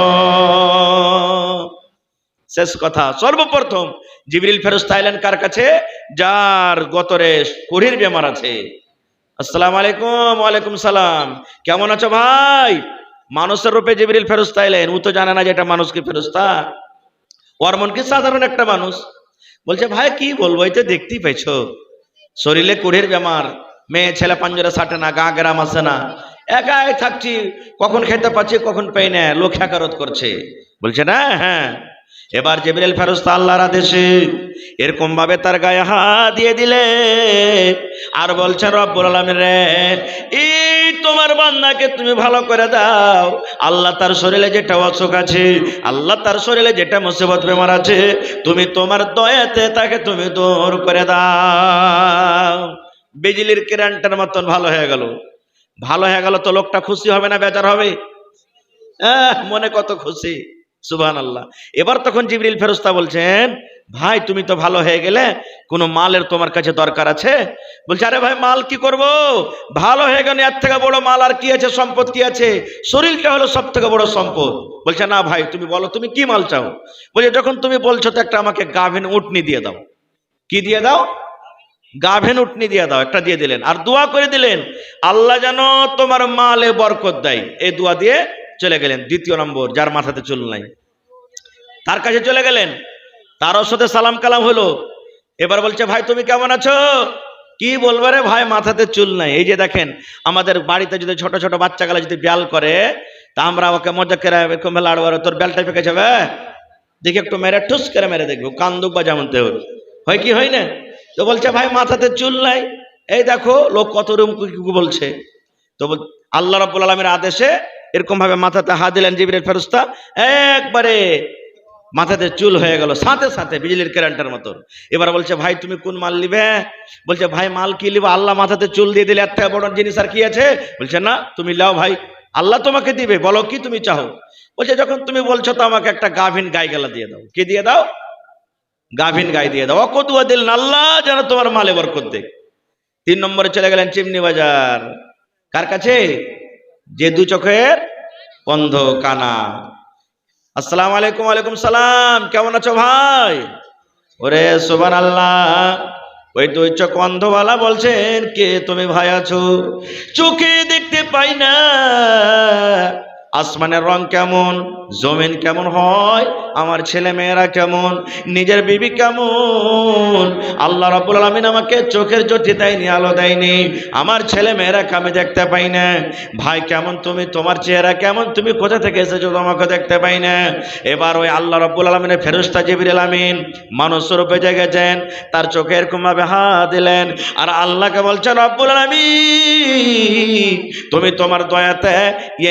শেষ কথা। সর্বপ্রথম জিবরিল ফেরেশতা এলেন কার কাছে? যার গতরে কুড়ির বেমার আছে। আসসালামু আলাইকুম। ওয়ালাইকুম সালাম। কেমন আছো ভাই? মানুষের রূপে জিবরিল ফেরেশতা এলেন। ও তো জানে না যে এটা মানুষ কি ফেরেশতা, ওর মন কি সাধারণ একটা মানুষ। বলছে ভাই কি বলবো, এই তো দেখতেই পাইছো, শরীরে কুড়ির বেমার, মেয়ে ছেলে পাঞ্জরে সাটে না, গা গ্রাম আসে না, একাই থাকছি, কখন খেতে পাচ্ছি কখন পাই না, লোক হ্যাকারত করছে। বলছে না, হ্যাঁ। এবার জিবরিল ফেরেশতা আল্লাহর আদেশে এরকম ভাবে তার গায়ে হাত দিয়ে দিলে, আর বলছেন রব্বুল আলামিন রে, এই তোমার বান্দাকে তুমি ভালো করে দাও। আল্লাহ তার শরীরে যেটা অসুখ আছে, আল্লাহ তার শরীরে যেটা মুসিবত বেমার আছে, তুমি তোমার দয়াতে তাকে তুমি দূর করে দাও। বিজলির কারেন্টের মতন ভালো হয়ে গেল। ভালো হয়ে গেল তো লোকটা খুশি হবে না বেজার হবে? মনে কত খুশি, সুবহানাল্লাহ। এবার তখন জিবরিল ফেরেশতা বলছেন, ভাই তুমি তো ভালো হয়ে গেলে, কোনো মালের তোমার কাছে দরকার আছে? বলছে আরে ভাই মাল কি করব, ভালো হয়ে গেল, এর থেকে বড় মাল আর কি আছে, সম্পদ কি আছে, শরীরটা হলো সব থেকে বড় সম্পদ। বলছে না ভাই তুমি বলো তুমি কি মাল চাও। বলছে যখন তুমি বলছো তো একটা আমাকে গাভিন উটনি দিয়ে দাও। কি দিয়ে দাও? গাভিন উটনি দিয়ে দাও। একটা দিয়ে দিলেন, আর দোয়া করে দিলেন আল্লাহ যেন তোমার মালে বরকত দেয়। এই দোয়া দিয়ে চলে গেলেন। দ্বিতীয় নম্বর, যার মাথাতে চুল নাই, তার কাছে চলে গেলেন, তারও সাথে সালাম কালাম হলো। এবার বলছে ভাই তুমি কেমন আছো? কি বলবো রে ভাই, মাথাতে চুল নাই। এই যে দেখেন আমাদের বাড়িতে যদি ছোট ছোট বাচ্চা গালা যদি ব্যাল করে, তা আমরা ওকে মজা করে এরকম লাড়বারে, তোর ব্যালটা পেকে যাবে, দেখি একটু মেরে ঠুস করে মেরে দেখবো, কান্দুক বা যেমনতে হয় কি হয় না। তো বলছে ভাই মাথাতে চুল নাই, এই দেখো লোক কত রুম বলছে। তো আল্লাহ রাব্বুল আলামিনের আদেশে এরকম ভাবে মাথাতে হাত দিলেন জিবরিল ফেরেশতা, একবারে মাথাতে চুল হয়ে গেল সাথে সাথে, বিজলির কারেন্টের মতো। এবার বলছে ভাই তুমি কোন মাল নিবে? বলছে ভাই মাল কি নিব, আল্লাহ মাথাতে চুল দিয়ে দিলে, এর থেকে বড় জিনিস আর কি আছে? বলছে না তুমি লাও ভাই, আল্লাহ তোমাকে দিবে, বলো কি তুমি চাও। বলছে যখন তুমি বলছো তো আমাকে একটা গাভিন গাই গেলা দিয়ে দাও। কি দিয়ে দাও? গাভিন গাই দিয়ে দাও। অকদুয়া দিল আল্লাহ যেন তোমার মালে বরকত দেয়। 3 নম্বরে চলে গেলেন চিমনি বাজার। কার কাছে? যে 2 চোখের অন্ধ, কানা। আসসালামু আলাইকুম। ওয়ালাইকুম সালাম। কেমন আছো ভাই? ওরে সুবহানাল্লাহ, ওই দুই চোখ অন্ধওয়ালা বলছেন, কে তুমি ভাই আছো? চোখে দেখতে পাই না, আসমানের রং কেমন, জমিন কেমন হয়, আমার ছেলে মেয়েরা কেমন, নিজের বিবি কেমন, আল্লাহ রাব্বুল আলামিন আমাকে চোখের জ্যোতি দেয়নি, আলো দেয়নি, আমার ছেলে মেয়েরাকে আমি দেখতে পাই না। ভাই কেমন তুমি, তোমার চেহারা কেমন, তুমি কোথা থেকে এসেছো, তোমাকে দেখতে পাই না। এবার ওই আল্লাহ রাব্বুল আলামিনের ফেরেশতা জিবরিল আমিন মানুষ রূপে জেগেছেন, তার চোখে এরকম ভাবে হাত দিলেন আর আল্লাহকে বলছেন, রব্বুল আলামিন তুমি তোমার দয়াতে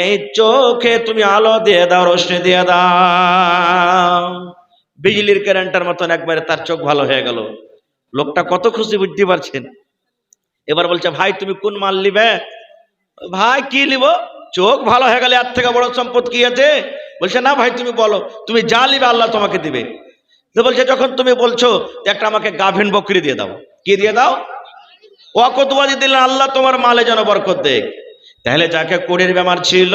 এই চোখে তুমি আলো দিয়ে দাও, রোশনি দিয়ে দাও। বিজলির কারেন্টের মতন একবারে তার চোখ ভালো হয়ে গেল। লোকটা কত খুশি বুঝতে পারছেন। এবার বলছে, ভাই তুমি কোন মাল নিবে? ভাই কি নিব, চোখ ভালো হয়ে গেলে এর থেকে বড় সম্পদ কি আছে? বলছে, না ভাই তুমি বলো, তুমি যা নিবে আল্লাহ তোমাকে দিবে। তো বলছে, যখন তুমি বলছো একটা আমাকে গাভিন বকরি দিয়ে দাও। কি দিয়ে দাও? ওয়াকতওয়াজি দিলেন, আল্লাহ তোমার মালে যেন বরকত দেয়। তাহলে যাকে কুড়ির বেমার ছিল,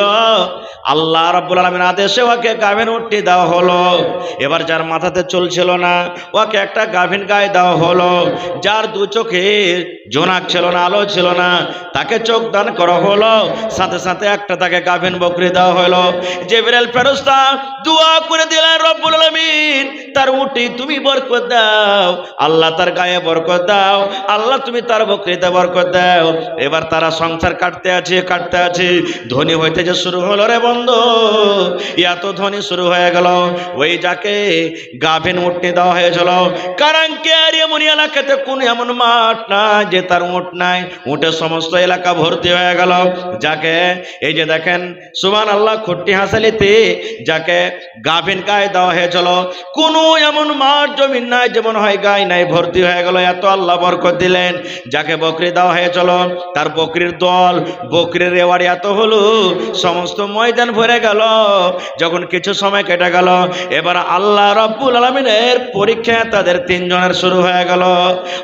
আল্লাহ রাব্বুল আলামিনের আদেশে ওকে গাভিন উটনি দেওয়া হলো। এবার যার মাথাতে চলছিল না, ওকে একটা গাভিন গায়ে দেওয়া হলো। যার দু চোখে জোনাক ছিল না, আলো ছিল না, তাকে চোখ দান করা হলো, সাথে সাথে একটা তাকে গাভিন বকরি দেওয়া হলো। জিবরাইল ফেরেশতা দোয়া করে দিলেন, রব্বুল আলামিন তার উটনি তুমি বরকত দাও, আল্লাহ তার গায়ে বরকত দাও, আল্লাহ তুমি তার বকরিতে বরকত দাও। এবার তারা সংসার কাটতে আছে, ধনী হইতে যে শুরু হলো রে বন্ধু, এত ধনী শুরু হয়ে গেল। ওই যাকে গাভিন উটনি দেওয়া হয়েছিল, কারণ কে আর এমন এলাকাতে কোন এমন মাঠ না যে তার উট নাই, উটের সমস্ত এলাকা ভর্তি হয়ে গেল। যাকে এই যে দেখেন সুবহানাল্লাহ, খুঁটি হাসালিতে যাকে গাভিন গায়ে দেওয়া হয়েছিল, কোন এমন মাঠ জমিন নাই যেমন হয় গায়ে নাই, ভর্তি হয়ে গেল। এত আল্লাহ বরকত দিলেন। যাকে বকরি দেওয়া হয়েছিল, তার বকরির দল, বকরির রেওয়াড়ি এত হলো, সমস্ত ময়দান ভরে গেল। যখন কিছু সময় কেটে গেল, এবার আল্লাহ রাব্বুল আলামিনের পরীক্ষা তাদের তিনজনের শুরু হয়ে গেল।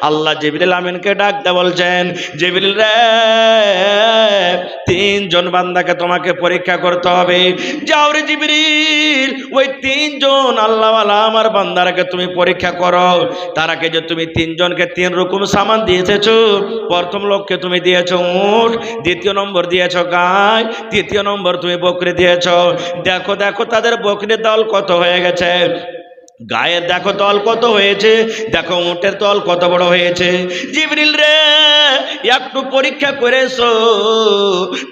আল্লাহ জিবরিল আমিনকে ডাকতে বলছেন, জিবরিল রে, তিনজন বান্দাকে তোমাকে পরীক্ষা করতে হবে। যাও রে জিবরিল, ওই তিনজন আল্লাহওয়ালা আমার বান্দারাকে তুমি পরীক্ষা করো। তার আগে যে তুমি তিনজনকে তিন রকম সামান দিয়েছো। প্রথম লোককে তুমি দিয়েছো উট, দ্বিতীয় নম্বর দিয়েছো গায়, তৃতীয় নম্বর তুমি বকরি দিয়েছো। দেখো দেখো তাদের বকরির দল কত হয়ে গেছে, গায়ের দেখো দল কত হয়েছে, দেখো উটের দল কত বড় হয়েছে। জিবরিল রে, একটু পরীক্ষা করেছো,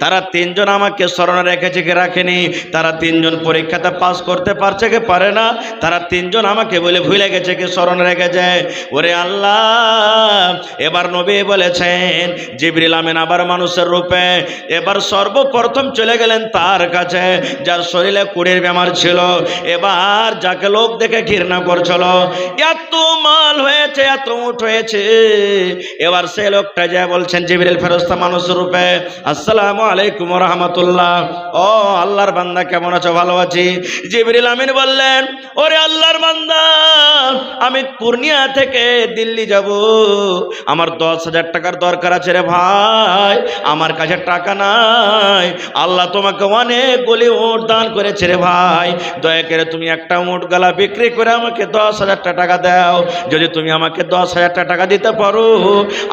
তারা তিনজন আমাকে স্মরণে রেখেছে কি রাখেনি? তারা তিনজন পরীক্ষাতে পাস করতে পারছে কি পারে না? তারা তিনজন আমাকে বলে ভুলে গেছে কি স্মরণে রেখেছে? ওরে আল্লাহ, এবার নবী বলেছেন, জিবরিল আমিন আবার মানুষের রূপে এবার সর্বপ্রথম চলে গেলেন তার কাছে যার শরীরে কুড়ির বেমার ছিল। এবার যাকে লোক দেখে ঘৃণা করছিল, এত মাল হয়েছে, এত উট হয়েছে। এবার সে লোকটা যা বলছেন, জিবরিল ফেরেশতা মানুষের রূপে, আসসালামু আলাইকুম ওয়া রাহমাতুল্লাহ, ও আল্লাহর বান্দা কেমন আছো? ভালো আছি। জিবরিল আমিন বললেন, ওরে আল্লাহর বান্দা, আমি পূর্ণিয়া থেকে দিল্লি যাব, আমার 10,000 টাকার দরকার আছে রে ভাই, আমার কাছে টাকা নাই। আল্লাহ তোমাকে অনেকগুলি উট দান করেছে রে ভাই, দয়া করে তুমি একটা উট গলা বিক্রি করে আমাকে 10,000 টাকা দাও। যদি তুমি আমাকে 10,000 টাকা দিতে পারো,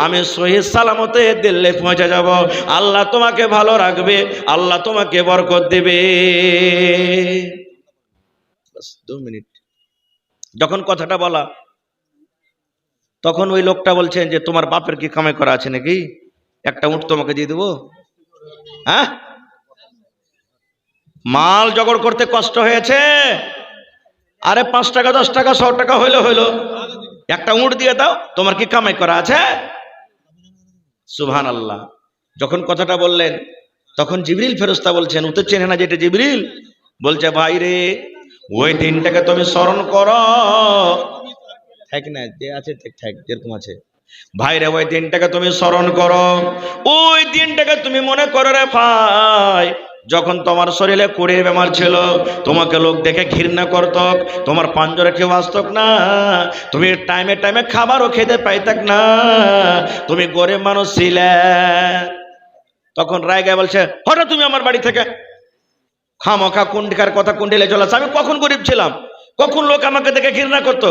আমি সহি সালামতে দিল্লি পৌঁছে যাব। আল্লাহ তোমাকে ভালো রাখবে, আল্লাহ তোমাকে বরকত দেবে। 2 মিনিট। যখন কথাটা বলা, তখন ওই লোকটা বলছেন যে তোমার বাপের কি কামাই করা আছে নাকি? একটা উট তোমাকে দিয়ে দেবো। হ্যাঁ, মাল জোগাড় করতে কষ্ট হয়েছে, আরে 5 টাকা 10 টাকা 100 টাকা হইলো, একটা উট দিয়ে দাও, তোমার কি কামাই করা আছে? সুবহানাল্লাহ। যখন কথাটা বললেন, তখন জিবরিল ফেরেশতা বলছেন, ও তো চেনে না যেটা জিবরিল। বলছে, ভাই রে, ওই দিনটাকে তুমি স্মরণ করো। ঠিক না, যে আছে ঠিক যেরকম আছে। ভাই রে, ওই দিনটাকে তুমি স্মরণ করো, ওই দিনটাকে তুমি মনে করো রে ভাই, যখন তোমার শরীরে কুড়ির বেমার ছিল, তোমাকে লোক দেখে ঘৃণা করত, তোমার পাঞ্জরে কেউ আসত না, তুমি টাইমে টাইমে খাবারও খেতে পাইতাক না, তুমি গরিব মানুষ ছিলে। তখন রায়গায় বলছে, হঠাৎ তুমি আমার বাড়ি থেকে খামোখা কুণ্ঠিকার কথা কুণ্ঠিলে চলেছে। আমি কখন গরিব ছিলাম? কখন লোক আমাকে দেখে ঘৃণা করতো?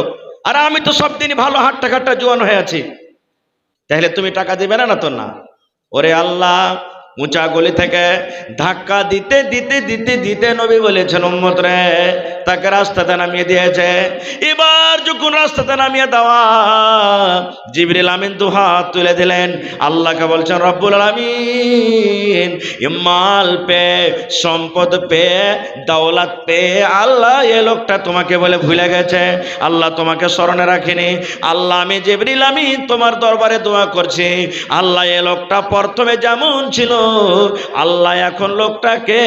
আর আমি তো সব দিনই ভালো হাট্টা খাট্টা জোয়ান হয়ে আছি। তাহলে তুমি টাকা দিবে না? না তো না। ওরে আল্লাহ, উঁচা গলি থেকে ধাক্কা দিতে দিতে দিতে দিতে নবী বলেছেন উম্মত রে তাকে রাস্তাতে নামিয়ে দিয়েছে। এবার যখন রাস্তাতে নামিয়ে দেওয়া, জিবরিল আমিন দু হাত তুলে দিলেন, আল্লাহকে বলছেন রব্বুল আলামিন, মাল পে, সম্পদ পে, দৌলত পে, আল্লাহ এ লোকটা তোমাকে বলে ভুলে গেছে, আল্লাহ তোমাকে স্মরণে রাখিনি। আল্লাহ আমি জিবরিল আমিন তোমার দরবারে দোয়া করছি, আল্লাহ এ লোকটা প্রথমে যেমন ছিল আল্লাহ এখন লোকটাকে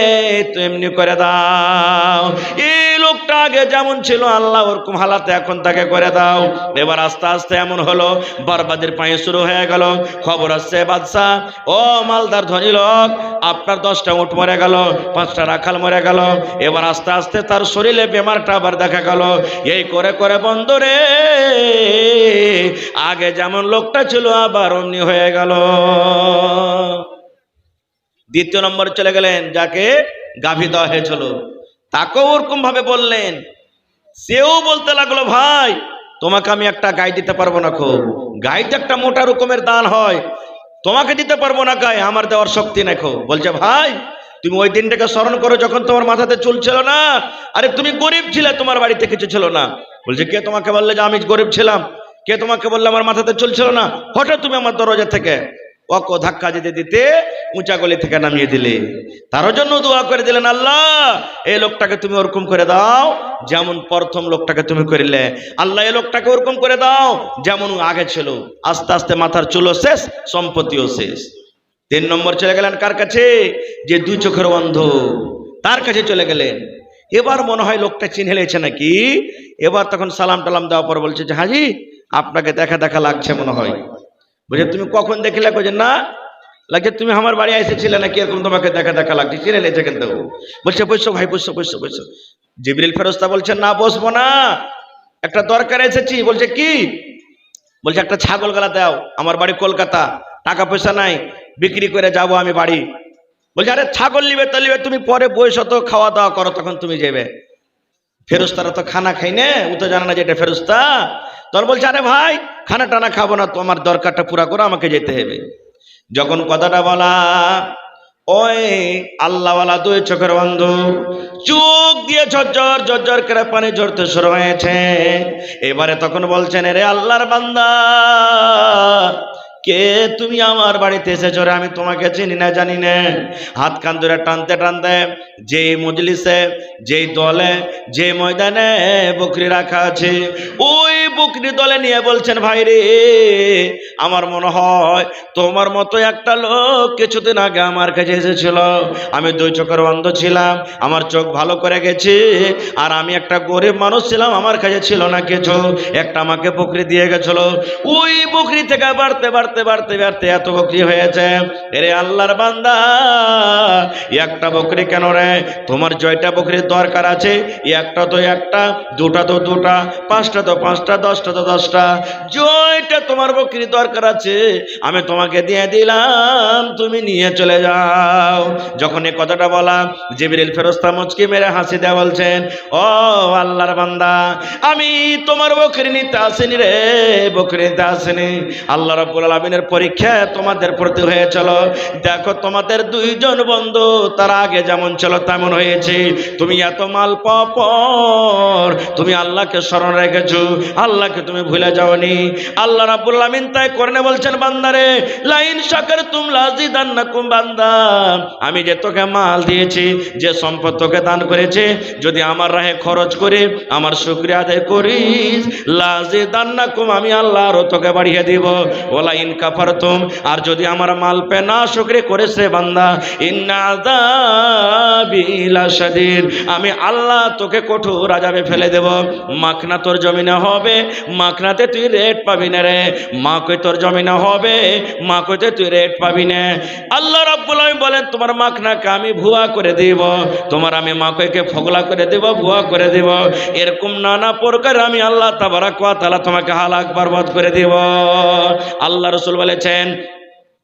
তেমনি করে দাও। এই লোকটা আগে যেমন ছিল আল্লাহ ওরকম হালাতে এখন তাকে করে দাও। এবার আস্তে আস্তে এমন হলো বরবাদের পায়ে শুরু হয়ে গেল। খবর আসছে বাদশা, ও মালদার ধনী লোক, আপনার 10টা উট মরে গেল, 5টা রাখাল মরে গেল। এবার আস্তে আস্তে তার শরীরে বেমারটা আবার দেখা গেল। এই করে করে বন্দরে আগে যেমন লোকটা ছিল আবার অমনি হয়ে গেল। দ্বিতীয় নম্বর চলে গেলেন যাকে গাভী দেওয়া হয়েছিল, তাকেও ওরকম ভাবে বললেন। সেও বলতে লাগলো ভাই তোমাকে আমি একটা গাই দিতে পারবো না, খুব গাইটা একটা মোটা রকমের দান হয়, তোমাকে দিতে পারবো না গাই, আমার দেওয়ার শক্তি নেখো। বলছে ভাই তুমি ওই দিনটাকে স্মরণ করো যখন তোমার মাথাতে চুল ছিল না, আরে তুমি গরিব ছিলে, তোমার বাড়িতে কিছু ছিল না। বলছে কে তোমাকে বললে যে আমি গরিব ছিলাম? কে তোমাকে বললে আমার মাথাতে চুল ছিল না? হঠাৎ তুমি আমার দরজা থেকে ওকে ধাক্কা দিতে দিতে উঁচা গলি থেকে নামিয়ে দিলে। তার জন্য দোয়া করে দিলেন, আল্লাহ এই লোকটাকে তুমি ওরকম করে দাও যেমন প্রথম লোকটাকে তুমি করিলে, আল্লাহ এই লোকটাকে ওরকম করে দাও যেমন আগে ছিল। আস্তে আস্তে মাথার চুলও শেষ, সম্পত্তিও শেষ। 3 নম্বর চলে গেলেন কার কাছে? যে 2 চোখের অন্ধ, তার কাছে চলে গেলেন। এবার মনে হয় লোকটা চিনে নিয়েছে নাকি। এবার তখন সালাম টালাম দেওয়ার পর বলছে যে হাজি আপনাকে দেখা দেখা লাগছে মনে হয়। বলছে তুমি কখন দেখলে? বলছে না লাগছে তুমি আমার বাড়ি এসেছিলে নাকি, এরকম তোমাকে দেখা দেখা লাগছে, চিনে নিয়েছে কিন্তু। বলছে বসো ভাই, বসো বসো বসো। জিবরিল ফেরেশতা বলছেন না বসবো না, একটা দরকার এসেছি। বলছে কি? বলছে একটা ছাগল গলা দাও, আমার বাড়ি কলকাতা, টাকা পয়সা নাই, বিক্রি করে যাব আমি বাড়ি। বলছে আরে ছাগল নিবে তো নিবে, তুমি পরে বয়স তো খাওয়া দাওয়া করো তখন তুমি যাবে। ফেরেশতারা তো খানা খাই না, ও তো জানে না যে এটা ফেরেশতা। তখন বলছে আরে ভাই খানা টানা খাবো না, তোমার দরকারটা পুরা করো, আমাকে যেতে হবে। যখন কথাটা বলা, ওই আল্লাহওয়ালা 2 চোখের অন্ধ চোখ দিয়ে ঝরঝর ঝরঝর করে পানি ঝরতে শুরু হয়েছে। এবারে তখন বলছেন রে আল্লাহর বান্দা, কে তুমি আমার বাড়িতে এসেছো রে? আমি তোমাকে চিনি না জানি না। হাত কান ধরে টানতে টানতে যেই মজলিসে, যেই দলে, যে ময়দানে বকরি রাখা আছে ওই বকরি দলে নিয়ে বলছেন ভাই রে আমার মনে হয় তোমার মতো একটা লোক কিছুদিন আগে আমার কাছে এসেছিল। আমি 2 চোখের অন্ধ ছিলাম, আমার চোখ ভালো করে গেছে, আর আমি একটা গরিব মানুষ ছিলাম, আমার কাছে ছিল না কিছু, একটা আমাকে বকরি দিয়ে গেছিল। ওই বকরি থেকে বাড়তে বাড়তে বাড়তে বাড়তে এত বকরি হয়েছে। এরে আল্লাহর বান্দা একটা বকরি কেন রে? তোমার 6টা বকরির দরকার আছে, একটা তো একটা, 2টা তো 2টা, 5টা তো 5টা, 10টা তো 10টা, 6টা তোমার বকরি দরকার আছে, আমি তোমাকে দিয়ে দিলাম, তুমি নিয়ে চলে যাও। যখন এই কথাটা বলা, জিবরিল ফেরেশতা মুচকি মেরে হাসি দেয়া বলছেন, ও আল্লাহর বান্দা আমি তোমার বকরি নিতে আসিনি রে, বকরি নিতে আসিনি। আল্লাহ রাব্বুল আলামিনের পরীক্ষা তোমাদের প্রতি হয়েছিল। দেখো তোমাদের 2 জন বন্ধু তার আগে যেমন ছিল তেমন হয়েছে। তুমি এত মাল পর তুমি আল্লাহকে স্মরণ রেখেছো, আল্লাহকে তুমি ভুলে যাওনি। আল্লাহ রাব্বুল আলামিন তাই করনে বলছেন বান্দারে লাইন শাকারতুম লাযিদান্নাকুম, বান্দা আমি যে তোকে মাল দিয়েছি, যে সম্পদ তোকে দান করেছে, যদি আমার রাহে খরচ করে আমার শুকরিয়া আদায় করিস লাযিদান্নাকুম, আমি আল্লাহ আরো তোকে বাড়িয়ে দিব। ওয়ালা ইন কাফারতুম, আর যদি আমার মাল পে না শুকরিয়া করেছে বান্দা, ইন্না আযাবি লাশাদীদ, আমি আল্লাহ তোকে কঠোর আযাবে ফেলে দেব। মাখনা তোর জমিনে হবে, মাখনাতে তুই রেট পাবি না রে, মাকে তোর জমিনে হবে, মাকতে তুই রেট পাবি না। আল্লাহ রাব্বুল আলামিন বলেন তোমার মাখনাকে আমি ভুয়া করে দেব, তোমার আমি মাককে ফগলা করে দেব, ভুয়া করে দেব, এরকম নানা প্রকার আমি আল্লাহ তাবারাক ওয়া তাআলা তোমাকে হালাক বরবাদ করে দেব। আল্লাহ রাসূল বলেছেন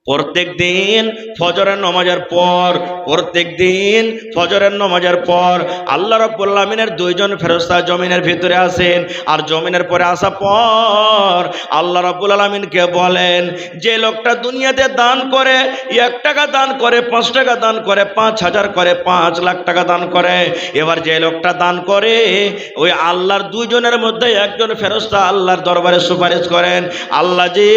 প্রত্যেক দিন ফজরের নামাজের পর, প্রত্যেক দিন ফজরের নামাজের পর আল্লাহ রাব্বুল আলামিনের দুইজন ফেরেশতা জমিনের ভিতরে আসেন। আর জমিনের পরে আসা পর আল্লাহ রাব্বুল আলামিনকে বলেন, যে লোকটা দুনিয়াতে দান করে 1 টাকা দান করে, 5 টাকা দান করে, 5,000 করে, 5 লাখ টাকা দান করে, এবার যে লোকটা দান করে ওই আল্লাহর দুইজনের মধ্যে একজন ফেরেশতা আল্লাহর দরবারে সুপারিশ করেন, আল্লাহ জি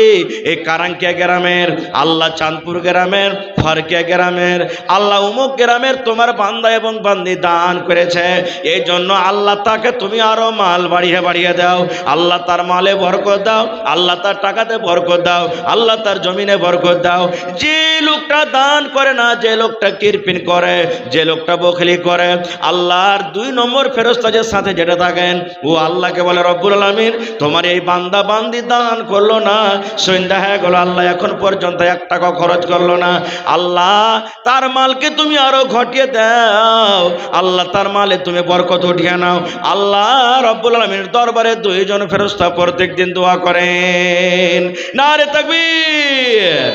এই কারাঙ্কিয়া গ্রামের, আল্লাহ চাঁদপুর গ্রামের, ফারকিয়া গ্রামের, আল্লাহ উমুক গ্রামের তোমার বান্দা এবং বান্দি দান করেছে, এই জন্য আল্লাহ তাকে তুমি আরো মাল বাড়িয়ে বাড়িয়ে দাও, আল্লাহ তার মালে বরকত দাও, আল্লাহ তার টাকাতে বরকত দাও, আল্লাহ তার জমিনে বরকত দাও। যে লোকটা দান করে না, যে লোকটা কিরপিন করে, যে লোকটা বখলি করে, আল্লাহর 2 নম্বর ফেরেশতাদের সাথে যেটা থাকেন ও আল্লাহকে বলে, রব্বুল আলামিন তোমার এই বান্দা বান্দি দান করলো না, সন্ধ্যা হয়ে গেল, আল্লাহ এখন পর্যন্ত 1 টাকা খরচ করলো না, আল্লাহ তার মালকে তুমি আরো ঘটিয়ে দাও, আল্লাহ তার মালে তুমি বরকত উঠিয়ে নাও। আল্লাহ রব্বুল আলামিনের দরবারে 2 জন ফেরেশতা প্রত্যেকদিন দোয়া করেন। নারে তাকবীর।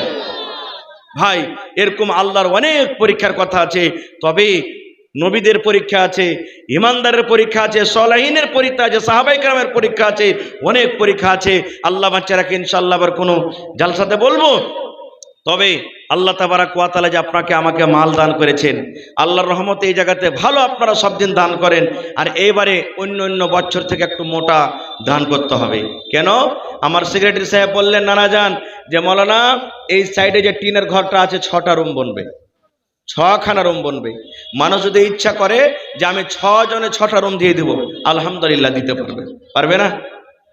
ভাই এরকম আল্লাহর অনেক পরীক্ষার কথা আছে, তবে নবীদের পরীক্ষা আছে, ইমানদারের পরীক্ষা আছে, সলাহিনের পরীক্ষা আছে, সাহাবায়ে কেরামের পরীক্ষা আছে, অনেক পরীক্ষা আছে। আল্লাহ বাচ্চারাকে ইনশাআল্লাহ আবার কোনো জালসাতে বলবো। তবে আল্লাহ তাবারাক ওয়া তাআলা যে আপনাকে আমাকে মাল দান করেছেন, আল্লাহর রহমতে এই জায়গাতে ভালো আপনারা সব দিন দান করেন, আর এইবারে অন্য বছর থেকে একটু মোটা দান করতে হবে। কেন? আমার সেক্রেটারি সাহেব বললেন, নানা যান যে মৌলানা এই সাইডে যে টিনের ঘরটা আছে 6টা রুম বনবে, 6খানা রুম বনবে। মানুষ যদি ইচ্ছা করে যে আমি 6 জনে 6টা রুম দিয়ে দেবো, আলহামদুলিল্লাহ দিতে পারবে, পারবে না?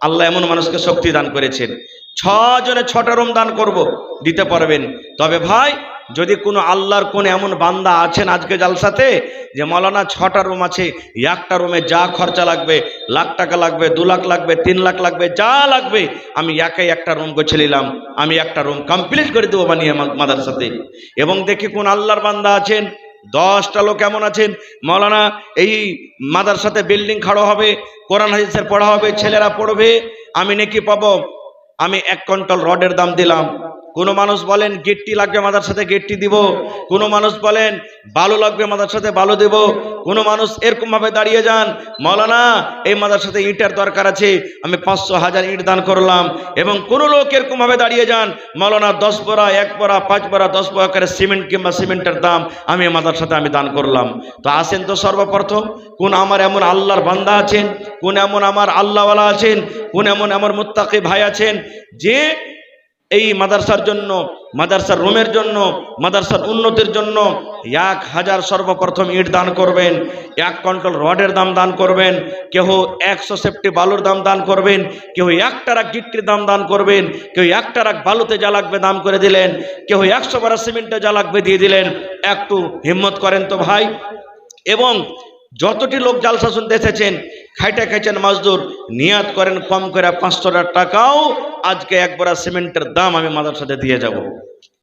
আল্লাহ এমন মানুষকে শক্তি দান করেছেন, 6 জনে 6টা রুম দান করব, দিতে পারবেন। তবে ভাই যদি কোনো আল্লাহর কোন এমন বান্দা আছেন আজকে জালসাতে যে মৌলানা 6টা রুম আছে, একটা রুমে যা খরচা লাগবে, লাখ টাকা লাগবে, 2 লাখ লাগবে, 3 লাখ লাগবে, যা লাগবে আমি একাই একটা রুম গোছে নিলাম, আমি একটা রুম কমপ্লিট করে দেবো বানিয়ে মাদ্রাসাতে। এবং দেখি কোন আল্লাহর বান্দা আছেন 10টা লোক এমন আছেন, মৌলানা এই মাদ্রাসাতে বিল্ডিং খাড়া হবে, কোরআন হাদিসের পড়া হবে, ছেলেরা পড়বে, আমি নাকি পাবো, আমি 1 কুইন্টাল রডের দাম দিলাম। কোনো মানুষ বলেন গিট্টি লাগবে মাদ্রাসাতে, গিট্টি দিব। কোনো মানুষ বলেন বালু লাগবে মাদ্রাসাতে, বালু দেব। কোনো মানুষ এরকম ভাবে দাঁড়িয়ে যান, মৌলানা এই মাদ্রাসাতে ইটের দরকার আছে, আমি 500,000 ইট দান করলাম। এবং কোনো লোক এরকম ভাবে দাঁড়িয়ে যান, মৌলানা 10 বোরা, 1 বোরা, 5 বোরা, 10 বোরা করে সিমেন্ট কিংবা সিমেন্টের দাম আমি মাদ্রাসাতে আমি দান করলাম। তো আসেন তো সর্বপ্রথম কোন আমার এমন আল্লাহর বান্দা আছেন, কোন এমন আমার আল্লাহওয়ালা আছেন, কোন এমন আমার মুত্তাকি ভাই আছেন যে এই মাদ্রাসার জন্য, মাদ্রাসার রুমের জন্য, মাদ্রাসার উন্নতির জন্য 1000 সর্বপ্রথম ইট দান করবেন, 1 কুইন্টাল রডের দাম দান করবেন, কেউ 100 সেফটি বালুর দাম দান করবেন, কেউ 1 ট্রাক গিট্টির দাম দান করবেন, কেউ 1 ট্রাক বালুতে যা লাগবে দাম করে দিলেন, কেউ 100 বোরা সিমেন্টে যা লাগবে দিয়ে দিলেন। একটু হিম্মত করেন তো ভাই। এবং যতটি লোক জালসা শুনতে এসেছেন, খাইটা খাইছেন মাজদুর, নিয়াত করেন কম করে 500 টাকাও আজকে 1 বোরা সিমেন্টের দাম আমি মাদ্রাসাতে দিয়ে যাব।